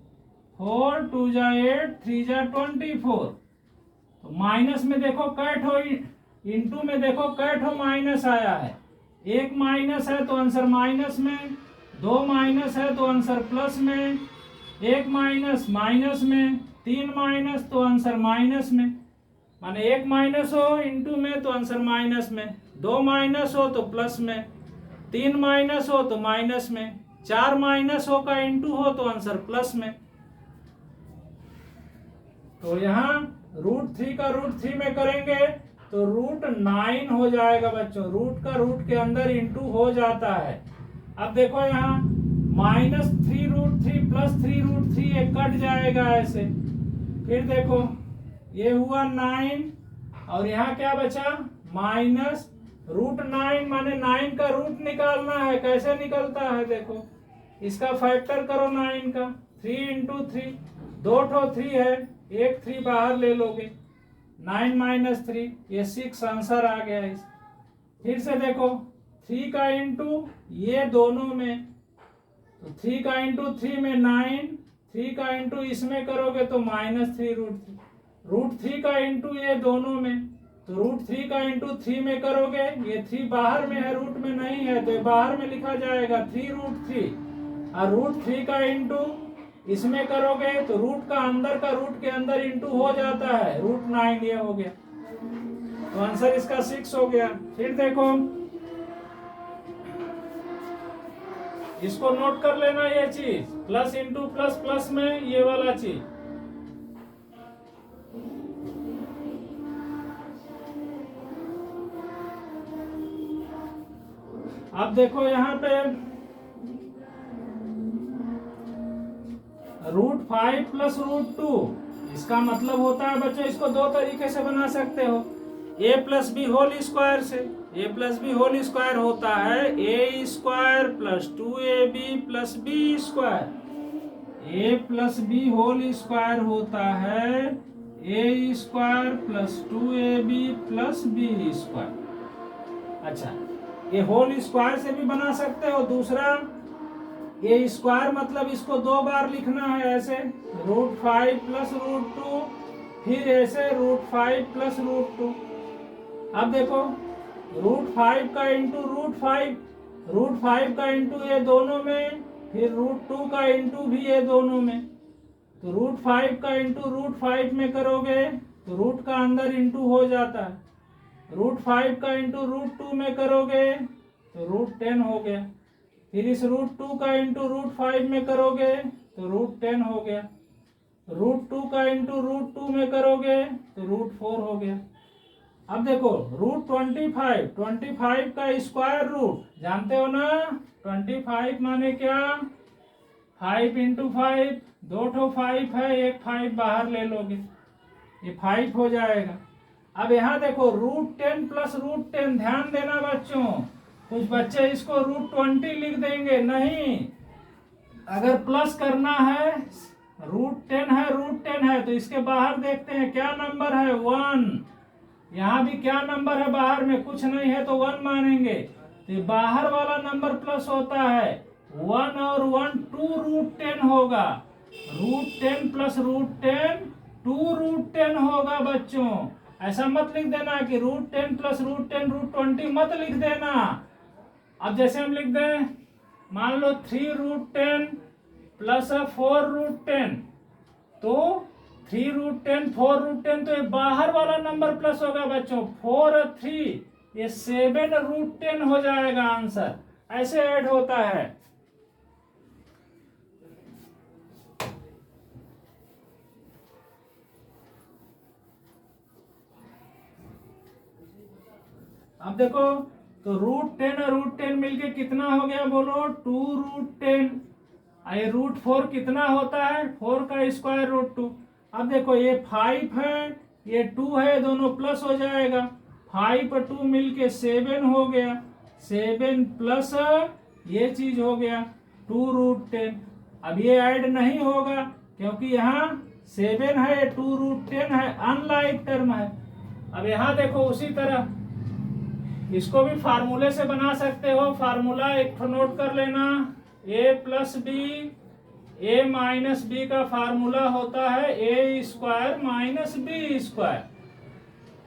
Speaker 1: 4 2 जा 8 3 जा 24। तो माइनस में देखो कैट हो, इंटू में देखो कैट हो माइनस आया है, एक माइनस है तो आंसर माइनस में, 2 माइनस है तो आंसर प्लस में, एक माइनस माइनस में, 3 माइनस तो आंसर माइनस में। माने एक माइनस हो इंटू में तो आंसर माइनस में, 2 माइनस हो तो प्लस में, 3 माइनस हो तो माइनस में, 4 माइनस हो का इंटू हो तो आंसर प्लस में। तो यहाँ √3 का √3 में करेंगे तो √9 हो जाएगा बच्चों। रूट का रूट के अंदर इंटू हो जाता है। अब देखो यहाँ -3√3 + 3√3 ये कट जाएगा ऐसे। फिर देखो ये हुआ 9 और यहाँ क्या बचा -√9, माने 9 का रूट निकालना है। कैसे निकलता है देखो, इसका फैक्टर करो 9 का, 3 इंटू 3, 2 ठो 3 है, एक 3 बाहर ले लोगे, 9 - 3 ये 6 आंसर आ गया इस। फिर से देखो 3 का इंटू ये दोनों में, तो 3 का इंटू 3 में 9, 3 का इंटू इसमें करोगे तो -3√3, √3 का इंटू ये दोनों में, तो √3 का इंटू 3 में करोगे, ये 3 बाहर में है रूट में नहीं है तो बाहर में लिखा जाएगा 3√3, और √3 का इंटू इसमें करोगे तो रूट का अंदर का रूट के अंदर इंटू हो जाता है, √9 ये हो गया। तो आंसर इसका 6 हो गया। फिर देखो इसको नोट कर लेना, ये चीज प्लस इंटू प्लस प्लस में ये वाला चीज। अब देखो यहाँ पे √5 + √2, इसका मतलब होता है बच्चों, इसको दो तरीके से बना सकते हो, a + b होल स्क्वायर से। a + b होल स्क्वायर होता है a² + 2ab + b square. a + b whole square होता है a² + 2ab + b स्क्वायर। अच्छा, ये होल स्क्वायर से भी बना सकते हो। दूसरा ये स्क्वायर मतलब इसको 2 बार लिखना है ऐसे, √5 + √2, फिर ऐसे √5 + √2। अब देखो √5 का इंटू √5, √5 का इंटू ये दोनों में, फिर √2 का इंटू भी ये दोनों में। तो √5 का इंटू √5 में करोगे तो रूट का अंदर इंटू हो जाता है, √5 का इंटू √2 में करोगे तो √10 हो गया। फिर इस √2 का इंटू √5 में करोगे तो √10 हो गया, √2 का इंटू √2 में करोगे तो √4 हो गया। अब देखो √25 का स्क्वायर रूट जानते हो ना, 25 माने क्या, 5 इंटू 5, 2 ठो 5 है, एक 5 बाहर ले लोगे, ये 5 हो जाएगा। अब यहाँ देखो √10 + √10, ध्यान देना बच्चों, कुछ बच्चे इसको √20 लिख देंगे, नहीं, अगर प्लस करना है, √10 है, √10 है तो इसके बाहर देखते हैं क्या नंबर है, 1। यहाँ भी क्या नंबर है बाहर में, कुछ नहीं है तो 1 मानेंगे, तो बाहर वाला नंबर प्लस होता है, 1 और 1 2√10 होगा, √10 + √10 2√10 होगा बच्चों। ऐसा मत लिख देना कि √10 + √10 √20 मत लिख देना। अब जैसे हम लिख दें, मान लो 3√10 + 4√10, तो 3√10 4√10, तो ये बाहर वाला नंबर प्लस होगा बच्चों, 4 और 3 ये 7√10 हो जाएगा आंसर। ऐसे ऐड होता है। अब देखो तो √10 और √10 मिलके कितना हो गया बोलो, 2√10। ये √4 कितना होता है? 4 का स्क्वायर √2। अब देखो ये 5 है, ये 2 है, दोनों प्लस हो जाएगा। 5 और 2 मिलके 7 हो गया। 7 प्लस ये चीज हो गया 2√10। अब ये ऐड नहीं होगा क्योंकि यहाँ 7 है, 2√10 है, अनलाइक टर्म है। अब यहाँ देखो उसी तरह इसको भी फार्मूले से बना सकते हो। फार्मूला एक नोट कर लेना, a plus B, a minus B का फार्मूला होता है a² माइनस बी स्क्वायर।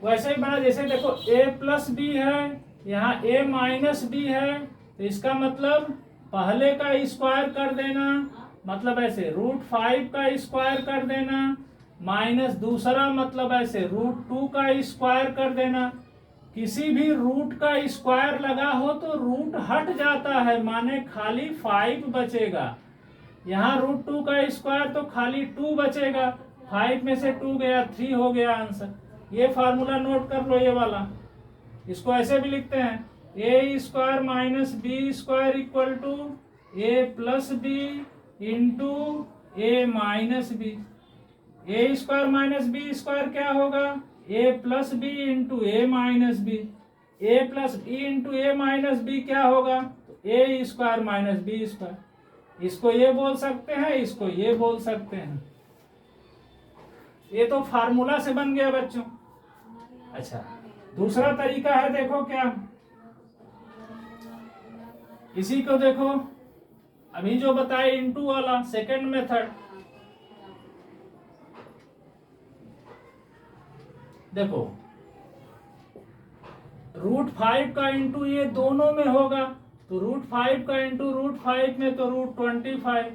Speaker 1: वैसे ही बना, जैसे देखो a प्लस बी है, यहाँ a माइनस बी है, तो इसका मतलब पहले का स्क्वायर कर देना, मतलब ऐसे √5 का स्क्वायर कर देना, माइनस दूसरा मतलब ऐसे √2 का स्क्वायर कर देना। किसी भी रूट का स्क्वायर लगा हो तो रूट हट जाता है, माने खाली 5 बचेगा। यहाँ √2 का स्क्वायर तो खाली 2 बचेगा, 5 में से 2 गया, 3 हो गया आंसर। ये फार्मूला नोट कर लो, ये वाला। इसको ऐसे भी लिखते हैं a² minus B square equal to a plus B into a minus B. a² minus B square क्या होगा? a plus B into a minus B. a plus B into a minus B क्या होगा? a² minus B square. इसको ये बोल सकते हैं, इसको ये बोल सकते हैं। ये तो फार्मूला से बन गया बच्चों। अच्छा, दूसरा तरीका है, देखो क्या, इसी को देखो अभी जो बताए इंटू वाला सेकंड मेथड। देखो √5 का इंटू ये दोनों में होगा, तो √5 का इंटू √5 में तो √25,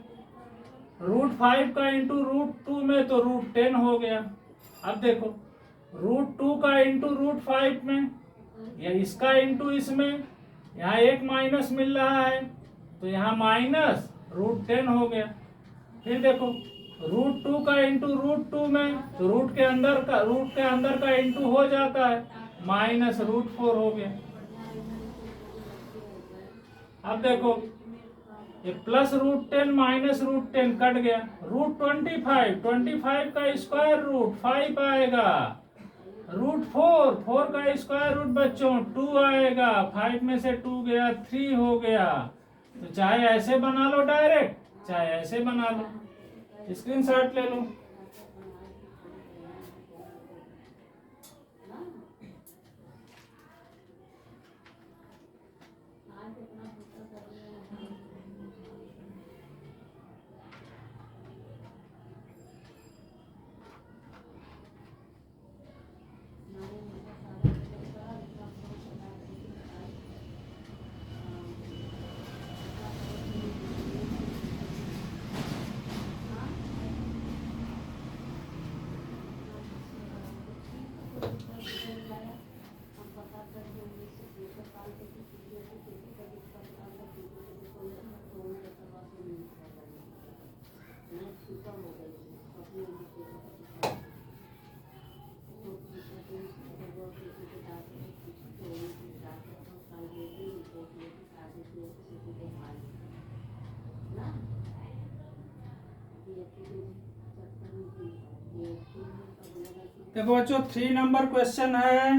Speaker 1: √5 का इंटू √2 में तो √10 हो गया। अब देखो √2 का इंटू √5 में, या इसका इंटू इसमें, यहाँ एक माइनस मिल रहा है तो यहाँ माइनस √10 हो गया। फिर देखो √2 का इंटू √2 में, तो रूट के अंदर का इंटू हो जाता है, माइनस √4 हो गया। अब देखो ये प्लस √10 माइनस √10 कट गया, √25 का स्क्वायर रूट 5 आएगा, √4 का स्क्वायर रूट बच्चों 2 आएगा, 5 में से 2 गया, 3 हो गया। तो चाहे ऐसे बना लो डायरेक्ट, चाहे ऐसे बना लो, स्क्रीनशॉट ले लो। देखो बच्चों 3 नंबर क्वेश्चन है,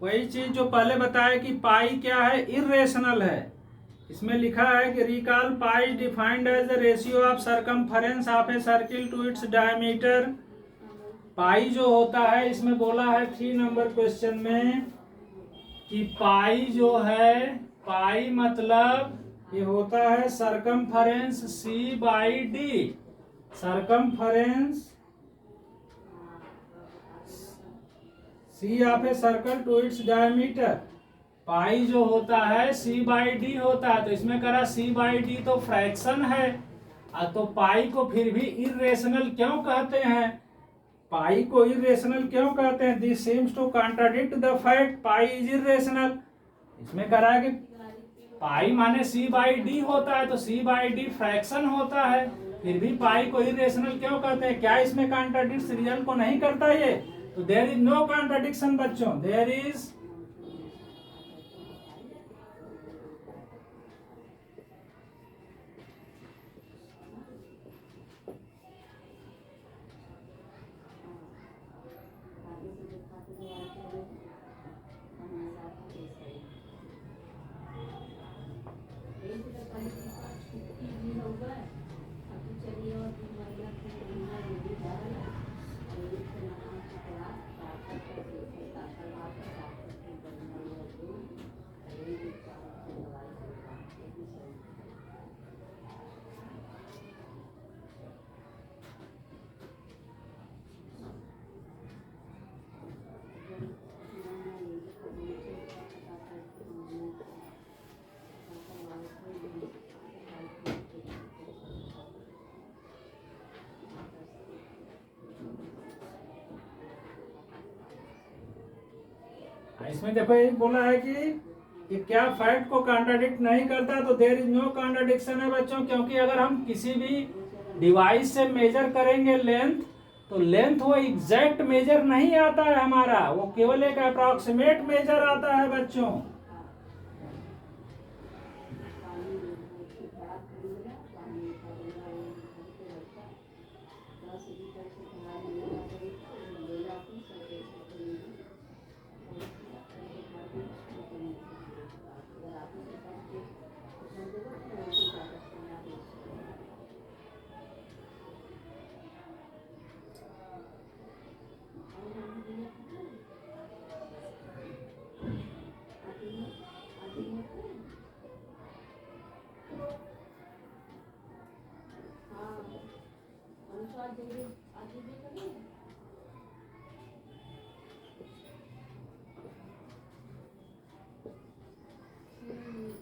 Speaker 1: वही चीज जो पहले बताया कि पाई क्या है, इर्रेशनल है। इसमें लिखा है कि recall pi defined as the ratio of circumference of a circle to its diameter. Pi जो होता है, इसमें बोला है 3 नंबर क्वेश्चन में कि पाई जो है, पाई मतलब ये होता है circumference C/D, circumference C of a circle to its diameter. Pi जो होता है C/D होता है, तो इसमें करा C/D तो फ्रैक्शन है, तो पाई को फिर भी इर्रेशनल क्यों कहते हैं? पाई को इर्रेशनल क्यों कहते हैं? This seems to contradict the fact pi is irrational. इसमें करा है कि पाई माने C/D होता है, तो C/D फ्रैक्शन होता है, फिर भी पाई को इर्रेशनल क्यों कहते हैं? क्या इसमें कॉन्ट्राडिक्ट रिजल्ट को नहीं करता ये? तो देयर इज नो कॉन्ट्राडिक्शन बच्चों, देयर इज इसमें देखो ये बोला है कि ये क्या फैक्ट को कॉन्ट्राडिक्ट नहीं करता, तो देयर इज नो कॉन्ट्राडिक्शन है बच्चों, क्योंकि अगर हम किसी भी डिवाइस से मेजर करेंगे लेंथ, तो लेंथ वो एग्जैक्ट मेजर नहीं आता है हमारा, वो केवल एक अप्रॉक्सीमेट मेजर आता है बच्चों।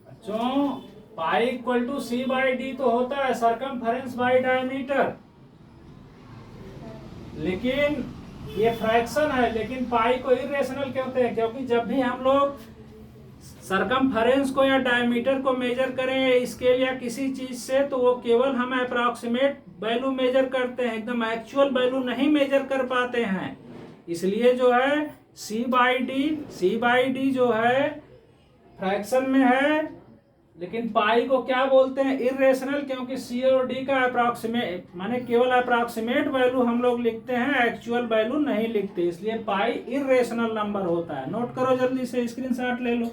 Speaker 1: बच्चों pi equal to C by D तो होता है सरकमफेरेंस बाई डायमीटर, लेकिन ये फ्रैक्शन है, लेकिन पाई को इरेशनल कहते हैं, क्योंकि जब भी हम लोग सरकमफेरेंस को या डायमीटर को मेजर करें स्केल या किसी चीज से, तो वो केवल हम अप्रॉक्सीमेट वैल्यू मेजर करते हैं, एकदम एक्चुअल वैल्यू नहीं मेजर कर पाते हैं। इसलिए जो है सी बाई डी जो है फ्रैक्शन में है, लेकिन पाई को क्या बोलते हैं, इरेशनल, क्योंकि सी और डी का अप्रॉक्सीमेट माने केवल अप्रॉक्सीमेट वैल्यू हम लोग लिखते हैं, एक्चुअल वैल्यू नहीं लिखते, इसलिए पाई इरेशनल नंबर होता है। नोट करो जल्दी से, स्क्रीनशॉट ले लो।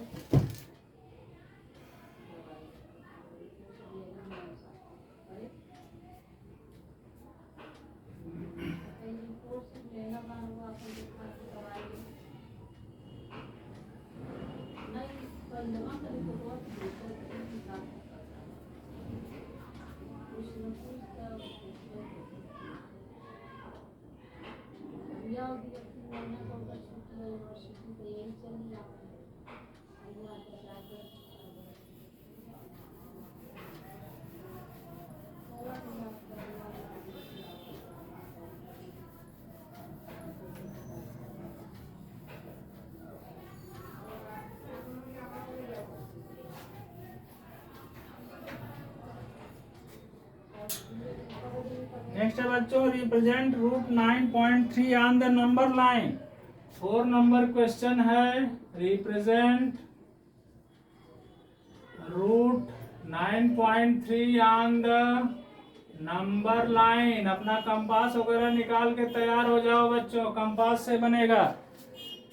Speaker 1: नेक्स्ट है बच्चों, represent root 9.3 on the number line. 4 number question है, represent root 9.3 on the number line. अपना कंपास वगैरह निकाल के तैयार हो जाओ बच्चों, कंपास से बनेगा।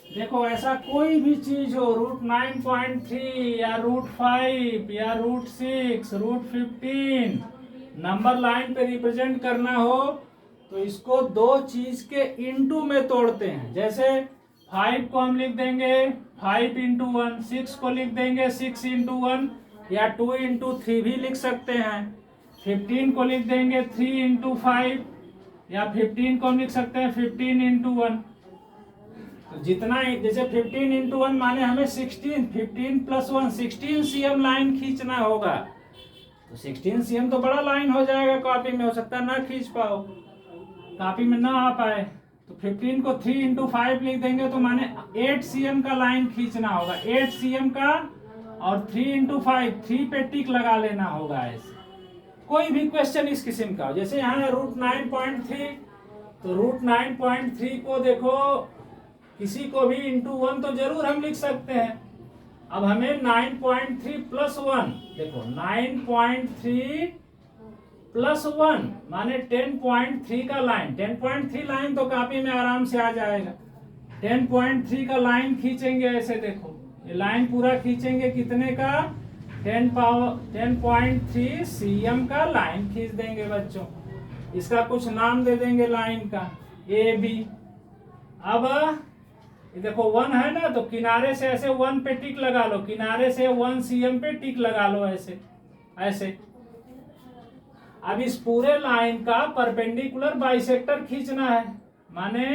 Speaker 1: देखो ऐसा कोई भी चीज हो, रूट 9.3 या रूट 5 या रूट 6 रूट 15 नंबर लाइन पे रिप्रेजेंट करना हो, तो इसको दो चीज के इनटू में तोड़ते हैं। जैसे 5 को हम लिख देंगे 5 इंटू 1, 6 को लिख देंगे 6 इंटू 1 या 2 इंटू 3 भी लिख सकते हैं। 15 को लिख देंगे 3 इंटू 5 या 15 को हम लिख सकते हैं 15 इंटू 1। तो जितना जैसे 15 इंटू 1 माने हमें 16, 15 प्लस 1 16 cm लाइन खींचना होगा। तो 16 cm तो बड़ा लाइन हो जाएगा, कॉपी में हो सकता है ना खींच पाओ, कॉपी में ना आ पाए, तो 15 को 3 इंटू 5 लिख देंगे, तो माने 8 cm का लाइन खींचना होगा, 8 cm का, और 3 इंटू 5 3 पे टिक लगा लेना होगा। ऐसे कोई भी क्वेश्चन इस किस्म का, जैसे यहाँ है रूट 9.3, तो रूट 9.3 को देखो किसी को भी इंटू 1 तो जरूर हम लिख सकते हैं। अब हमें 9.3 प्लस 1, देखो 9.3 प्लस 1 माने 10.3 का लाइन, 10.3 लाइन तो कॉपी में आराम से आ जाएगा। 10.3 का लाइन खींचेंगे, ऐसे देखो ये लाइन पूरा खींचेंगे, कितने का 10.3 cm का लाइन खींच देंगे बच्चों। इसका कुछ नाम दे देंगे लाइन का, ए बी। अब ये देखो 1 है ना, तो किनारे से ऐसे 1 पे टिक लगा लो, किनारे से 1 cm पे टिक लगा लो, ऐसे ऐसे। अब इस पूरे लाइन का परपेंडिकुलर बाइसेक्टर खींचना है, माने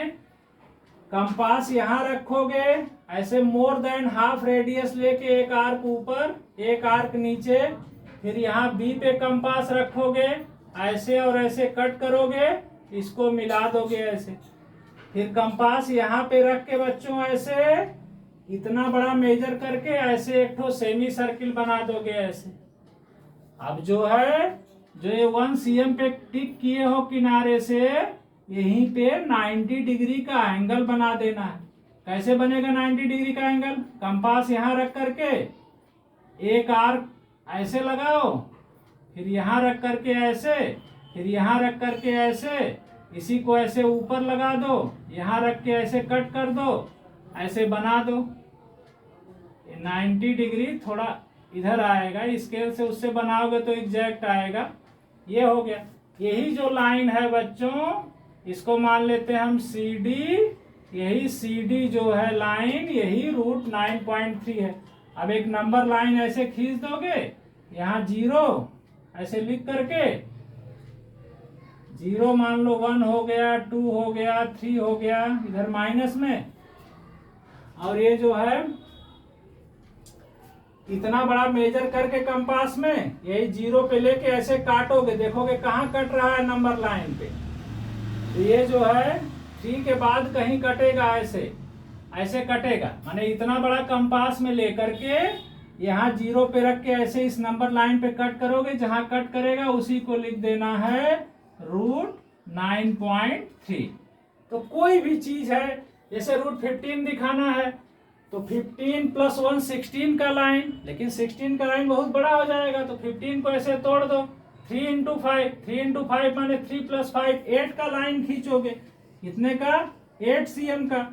Speaker 1: कंपास यहाँ रखोगे, ऐसे मोर देन हाफ रेडियस लेके एक आर्क ऊपर एक आर्क नीचे, फिर यहाँ बी पे कंपास रखोगे, ऐसे और ऐसे कट करोगे, इसको मिला दोगे ऐसे, फिर कंपास यहाँ पे रख के बच्चों ऐसे इतना बड़ा मेजर करके ऐसे एक ठो सेमी सर्किल बना दोगे ऐसे। अब जो है जो ये 1 cm पे टिक किए हो किनारे से, यहीं पे 90 डिग्री का एंगल बना देना है। कैसे बनेगा 90 डिग्री का एंगल? कंपास यहाँ रख करके एक आर्क ऐसे लगाओ, फिर यहाँ रख करके ऐसे, फिर यहाँ रख करके ऐसे, इसी को ऐसे ऊपर लगा दो, यहाँ रख के ऐसे कट कर दो, ऐसे बना दो। 90 डिग्री थोड़ा इधर आएगा, स्केल से उससे बनाओगे तो एग्जैक्ट आएगा। ये हो गया। यही जो लाइन है बच्चों, इसको मान लेते हैं हम CD। यही CD जो है लाइन, यही √9.3 है। अब एक नंबर लाइन ऐसे खींच दोगे, यहाँ 0 ऐसे लिख करके, 0 मान लो, 1 हो गया, 2 हो गया, 3 हो गया, इधर माइनस में। और ये जो है इतना बड़ा मेजर करके कंपास में यही 0 पे लेके ऐसे काटोगे, देखोगे कहाँ कट रहा है नंबर लाइन पे। तो ये जो है 3 के बाद कहीं कटेगा, ऐसे ऐसे कटेगा। माने इतना बड़ा कंपास में लेकर के यहाँ 0 पे रख के ऐसे इस नंबर लाइन पे कट करोगे, जहां कट करेगा उसी को लिख देना है √9.3। तो कोई भी चीज है, जैसे √15 दिखाना है तो 15 + 1 16 का लाइन, लेकिन 16 का लाइन बहुत बड़ा हो जाएगा, तो 15 को ऐसे तोड़ दो। 3 × 5, 3 × 5 माने 3 + 5 8 का लाइन खींचोगे। कितने का? 8 cm का।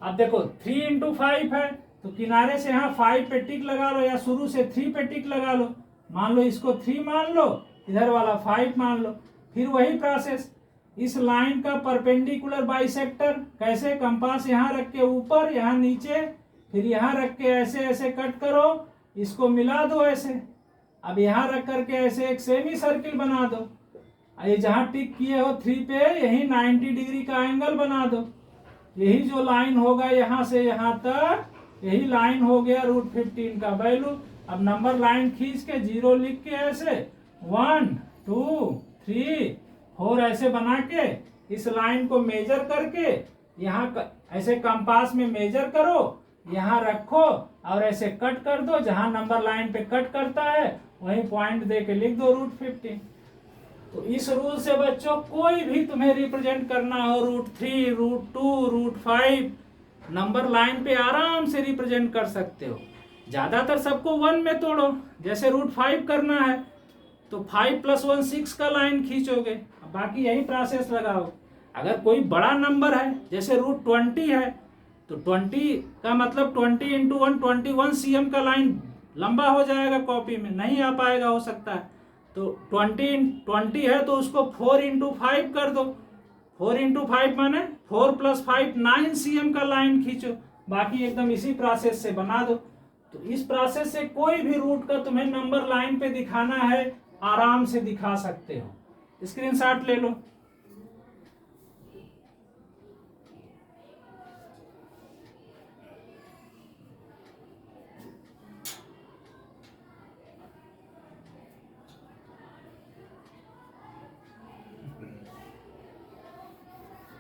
Speaker 1: अब देखो 3 × 5 है, तो किनारे से यहाँ 5 पे टिक लगा लो, या शुरू से 3 पे टिक लगा लो। मान लो इसको 3 मान लो, इधर वाला 5 मान लो। फिर वही प्रोसेस, इस लाइन का परपेंडिकुलर बाइसेक्टर कैसे? कंपास यहाँ रख के ऊपर, यहाँ नीचे, फिर यहाँ रख के ऐसे ऐसे कट करो, इसको मिला दो ऐसे। अब यहाँ रख करके ऐसे एक सेमी सर्किल बना दो। ये जहाँ टिक किए हो 3 पे, यही 90 डिग्री का एंगल बना दो। यही जो लाइन होगा यहाँ से यहाँ तक, यही लाइन हो गया √15 का वैल्यू। अब नंबर लाइन खींच के 0 लिख के ऐसे 1 2 3 4 ऐसे बना के इस लाइन को मेजर करके यहाँ ऐसे कंपास में मेजर करो, यहाँ रखो और ऐसे कट कर दो। जहां नंबर लाइन पे कट करता है वहीं पॉइंट दे के लिख दो √15। तो इस रूल से बच्चों कोई भी तुम्हें रिप्रेजेंट करना हो, √3 √2 √5, नंबर लाइन पे आराम से रिप्रेजेंट कर सकते हो। ज्यादातर सबको 1 में तोड़ो। जैसे √5 करना है तो 5 + 1 6 का लाइन खींचोगे, बाकी यही प्रोसेस लगाओ। अगर कोई बड़ा नंबर है, जैसे √20 है, तो 20 का मतलब 20 × 1 21 cm का लाइन लंबा हो जाएगा, कॉपी में नहीं आ पाएगा, हो सकता है। तो 20 है तो उसको 4 × 5 कर दो। 4 × 5 माने 4 + 5 9 cm का लाइन खींचो। बाकी एकदम इसी प्रोसेस से बना दो। तो इस प्रोसेस से कोई भी रूट का तुम्हें नंबर लाइन पे दिखाना है, आराम से दिखा सकते हो। स्क्रीनशॉट ले लो।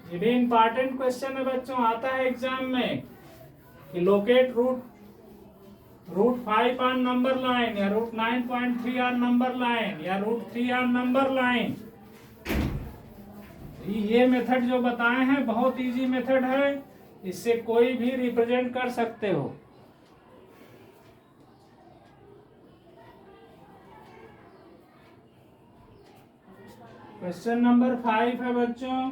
Speaker 1: ये भी इंपॉर्टेंट क्वेश्चन है बच्चों, आता है एग्जाम में कि लोकेट √5 ऑन नंबर लाइन, या √9.3 ऑन नंबर लाइन, या √3 ऑन नंबर लाइन। ये मेथड जो बताए हैं बहुत इजी मेथड है, इससे कोई भी रिप्रेजेंट कर सकते हो। क्वेश्चन नंबर 5 है बच्चों,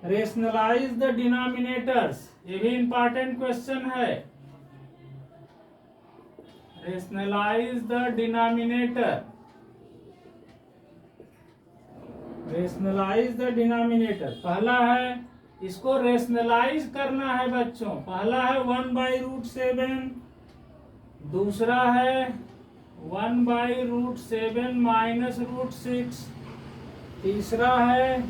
Speaker 1: रेशनलाइज द डिनोमिनेटर्स। ये भी इंपॉर्टेंट क्वेश्चन है। Rationalise the denominator. Rationalise the denominator पहला है, इसको रेशनलाइज करना है बच्चों। पहला है 1/√7, दूसरा है 1/√7 -√6, तीसरा है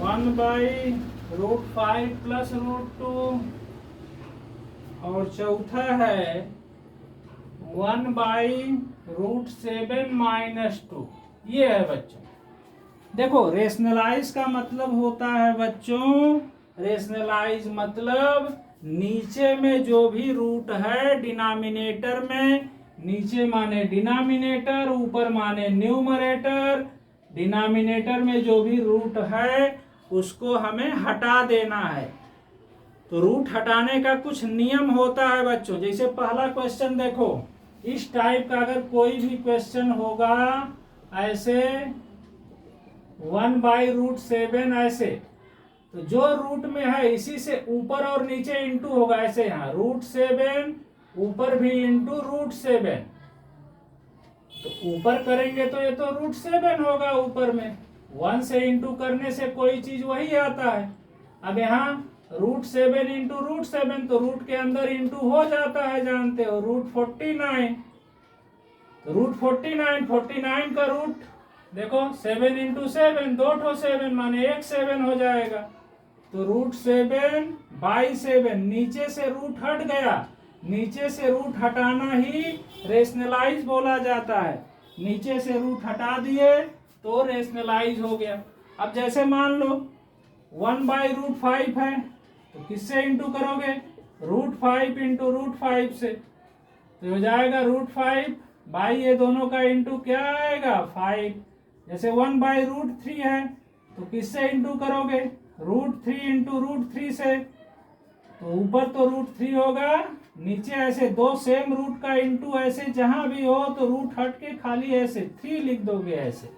Speaker 1: 1/√5 + √2, और चौथा है 1/√7 - 2। ये है बच्चों। देखो रेशनलाइज का मतलब होता है बच्चों, रेशनलाइज मतलब नीचे में जो भी रूट है डिनोमिनेटर में, नीचे माने डिनोमिनेटर, ऊपर माने न्यूमरेटर, डिनोमिनेटर में जो भी रूट है उसको हमें हटा देना है। तो रूट हटाने का कुछ नियम होता है बच्चों। जैसे पहला क्वेश्चन देखो, इस टाइप का अगर कोई भी क्वेश्चन होगा ऐसे 1/√7 ऐसे, तो जो रूट में है इसी से ऊपर और नीचे इंटू होगा। ऐसे यहाँ √7 ऊपर भी इंटू √7, तो ऊपर करेंगे तो ये तो √7 होगा ऊपर में। 1 से इंटू करने से कोई चीज वही आता है। अब यहाँ √7 इंटू √7, तो रूट के अंदर इंटू हो जाता है, जानते हो, √49। तो √49 का रूट देखो 7 इंटू 7, 2 7 माने 1 7 हो जाएगा। तो √7/7, नीचे से रूट हट गया। नीचे से रूट हटाना ही रेशनलाइज बोला जाता है। नीचे से रूट हटा दिए तो रेशनलाइज हो गया। अब जैसे मान लो 1/√5 है, तो किससे इंटू करोगे? √5 इंटू √5 से, तो हो जाएगा √5 बाई ये दोनों का इंटू क्या आएगा? 5। जैसे 1/√3 है, तो किससे इंटू करोगे? √3 इंटू √3 से, तो ऊपर तो √3 होगा, नीचे ऐसे दो सेम रूट का इंटू ऐसे जहां भी हो तो रूट हट के खाली ऐसे 3 लिख दोगे ऐसे।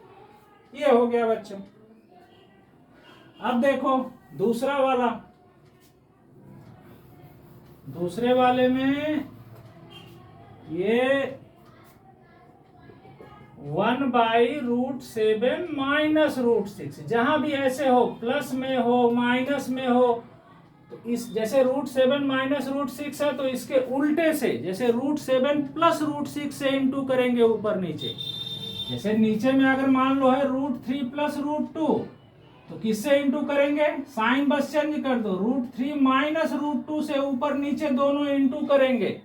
Speaker 1: ये हो गया बच्चों। अब देखो दूसरा वाला, दूसरे वाले में ये 1/√7 माइनस √6, जहां भी ऐसे हो, प्लस में हो माइनस में हो, तो इस जैसे √7 माइनस √6 है तो इसके उल्टे से, जैसे √7 प्लस √6 से इंटू करेंगे ऊपर नीचे। जैसे नीचे में अगर मान लो है √3 प्लस √2, तो किससे इंटू करेंगे? साइन बस चेंज कर दो, √3 माइनस √2 से ऊपर नीचे दोनों इंटू करेंगे।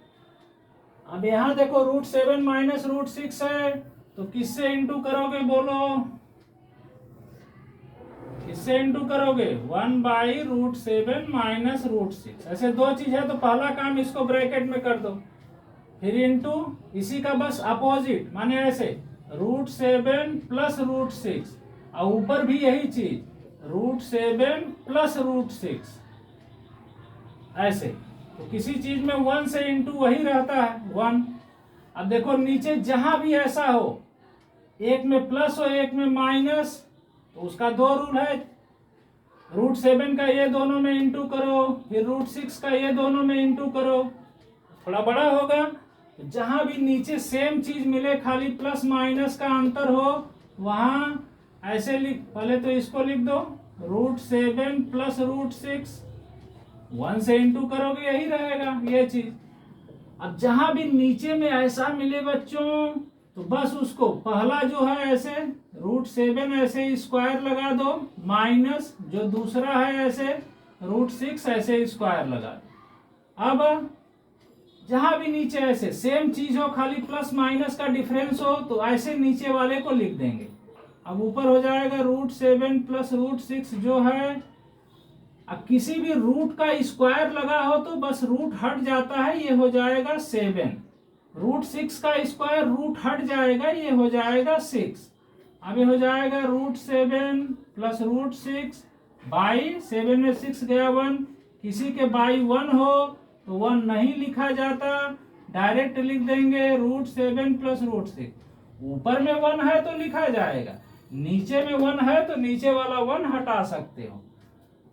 Speaker 1: अब यहां देखो √7 माइनस √6 है, तो किससे इंटू करोगे? बोलो किससे इंटू करोगे? 1/√7 माइनस √6। ऐसे दो चीज है तो पहला काम इसको ब्रैकेट में कर दो, फिर इंटू इसी का बस अपोजिट, माने ऐसे √7 प्लस √6, और ऊपर भी यही चीज √7 प्लस √6 ऐसे। तो किसी चीज में 1 से इंटू वही रहता है 1। अब देखो नीचे जहां भी ऐसा हो, एक में प्लस हो एक में माइनस, तो उसका दो रूल है। √7 का ये दोनों में इंटू करो, फिर √6 का ये दोनों में इंटू करो, थोड़ा बड़ा होगा। तो जहां भी नीचे सेम चीज मिले, खाली प्लस माइनस का अंतर हो, वहां ऐसे लिख, पहले तो इसको लिख दो √7 प्लस √6, 1 से इंटू करोगे यही रहेगा ये चीज। अब जहां भी नीचे में ऐसा मिले बच्चों, तो बस उसको पहला जो है ऐसे √7 ऐसे स्क्वायर लगा दो, माइनस जो दूसरा है ऐसे √6 ऐसे स्क्वायर लगा दो। अब जहां भी नीचे ऐसे सेम चीज हो, खाली प्लस माइनस का डिफरेंस हो, तो ऐसे नीचे वाले को लिख देंगे। अब ऊपर हो जाएगा √7 प्लस √6 जो है। अब किसी भी रूट का स्क्वायर लगा हो तो बस रूट हट जाता है, ये हो जाएगा 7। √6 का स्क्वायर रूट हट जाएगा, ये हो जाएगा 6। अब ये हो जाएगा √7 प्लस √6 बाई 7 में 6 गया 1, किसी के बाई 1 हो तो 1 नहीं लिखा जाता, डायरेक्ट लिख देंगे √7 प्लस √6। ऊपर में 1 है तो लिखा जाएगा, नीचे में 1 है तो नीचे वाला 1 हटा सकते हो।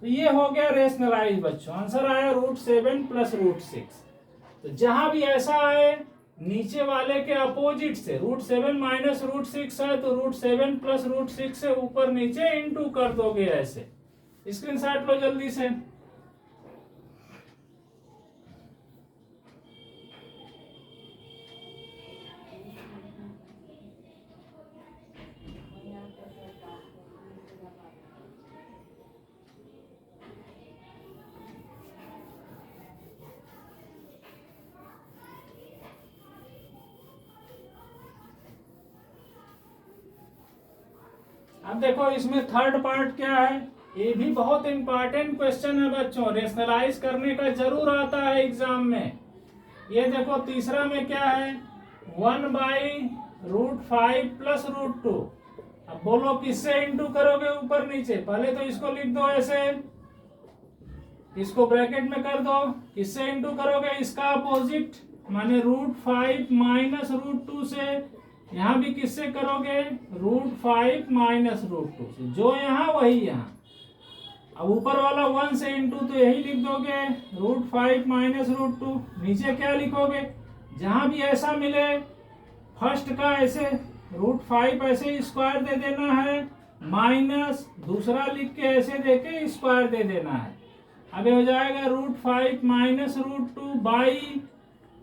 Speaker 1: तो ये हो गया रेशनलाइज बच्चों। आंसर आया √7 प्लस √6। तो जहां भी ऐसा है नीचे वाले के अपोजिट से, √7 माइनस √6 है तो √7 प्लस √6 से ऊपर नीचे इंटू कर दोगे ऐसे। स्क्रीनशॉट लो जल्दी से। अब देखो इसमें थर्ड पार्ट क्या है, ये भी बहुत इंपॉर्टेंट क्वेश्चन है बच्चों, रेशनलाइज करने का जरूर आता है एग्जाम में। ये देखो तीसरा में क्या है, 1/√5 प्लस √2। अब बोलो किससे इंटू करोगे ऊपर नीचे, पहले तो इसको लिख दो ऐसे, इसको ब्रैकेट में कर दो, किससे इंटू करोगे, इसका अपोजिट माने √5 माइनस √2 से, यहाँ भी किससे करोगे, √5 माइनस √2 से, जो यहाँ वही यहाँ। अब ऊपर वाला 1 से इंटू तो यही लिख दोगे √5 माइनस √2, नीचे क्या लिखोगे, जहां भी ऐसा मिले फर्स्ट का ऐसे √5 ऐसे स्क्वायर दे देना है, माइनस दूसरा लिख के ऐसे देके स्क्वायर दे देना है। अब हो जाएगा √5 माइनस √2 बाई,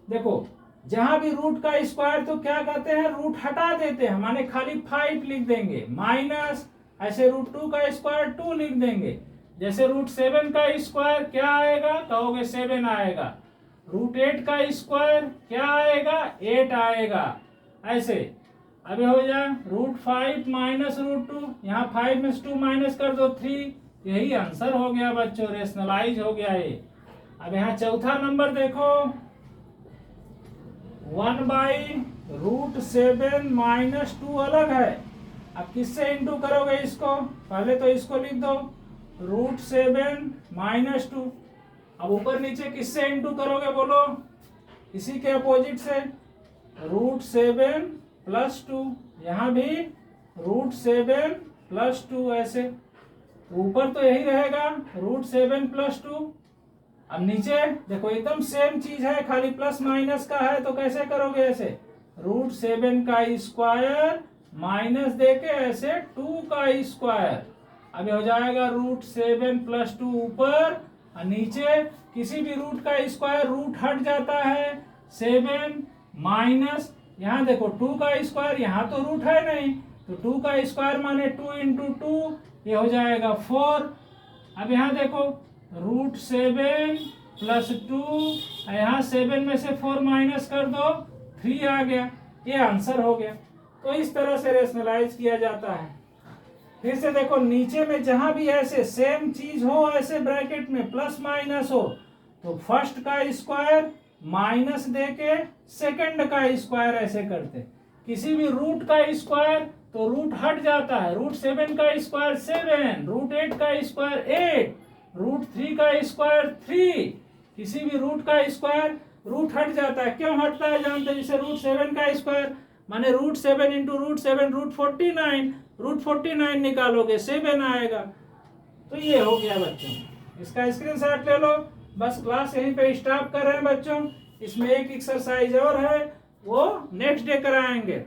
Speaker 1: देखो जहां भी रूट का स्क्वायर तो क्या कहते हैं, रूट हटा देते हैं, माने खाली 5 लिख देंगे, माइनस ऐसे √2 का स्क्वायर 2 लिख देंगे। जैसे √7 का स्क्वायर क्या आएगा, कहोगे 7 आएगा, √8 का स्क्वायर क्या आएगा, 8 आएगा, ऐसे। अभी हो जाए √5 माइनस √2, यहाँ 5 में 2 माइनस कर दो 3, यही आंसर हो गया बच्चों, रेशनलाइज हो गया ये। अब यहाँ चौथा नंबर देखो, 1/√7 माइनस 2 अलग है। अब किससे इंटू करोगे इसको, पहले तो इसको लिख दो √7 माइनस 2। अब ऊपर नीचे किससे इंटू करोगे बोलो, इसी के अपोजिट से, √7 प्लस 2, यहाँ भी √7 प्लस 2 ऐसे, ऊपर तो यही रहेगा √7 प्लस 2। अब नीचे देखो एकदम सेम चीज है, खाली प्लस माइनस का है, तो कैसे करोगे ऐसे, √7 का स्क्वायर माइनस देके ऐसे 2 का स्क्वायर। अब हो जाएगा √7 प्लस 2 ऊपर, और नीचे किसी भी रूट का स्क्वायर रूट हट जाता है, 7 माइनस, यहाँ देखो 2 का स्क्वायर, यहाँ तो रूट है नहीं, तो 2 का स्क्वायर माने 2 इंटू 2, ये हो जाएगा 4। अब यहाँ देखो √7 प्लस 2, यहाँ 7 में से 4 माइनस कर दो, 3 आ गया, ये आंसर हो गया। तो इस तरह से रेशनलाइज किया जाता है। फिर से देखो नीचे में जहां भी ऐसे सेम चीज हो, ऐसे ब्रैकेट में प्लस माइनस हो, तो फर्स्ट का स्क्वायर माइनस देके सेकंड का स्क्वायर ऐसे करते। किसी भी रूट का स्क्वायर तो रूट हट जाता है, √7 का स्क्वायर 7, √8 का स्क्वायर 8, √3 का स्क्वायर 3, किसी भी रूट का स्क्वायर रूट हट जाता है। क्यों हटता है जानते हैं, जैसे √7 का स्क्वायर माने √7 इंटू √7 √49, √49 निकालोगे 7 आएगा। तो ये हो गया बच्चों, इसका स्क्रीनशॉट ले लो। बस क्लास यहीं पे स्टॉप कर रहे हैं बच्चों, इसमें एक एक्सरसाइज और है, वो नेक्स्ट डे कराएंगे।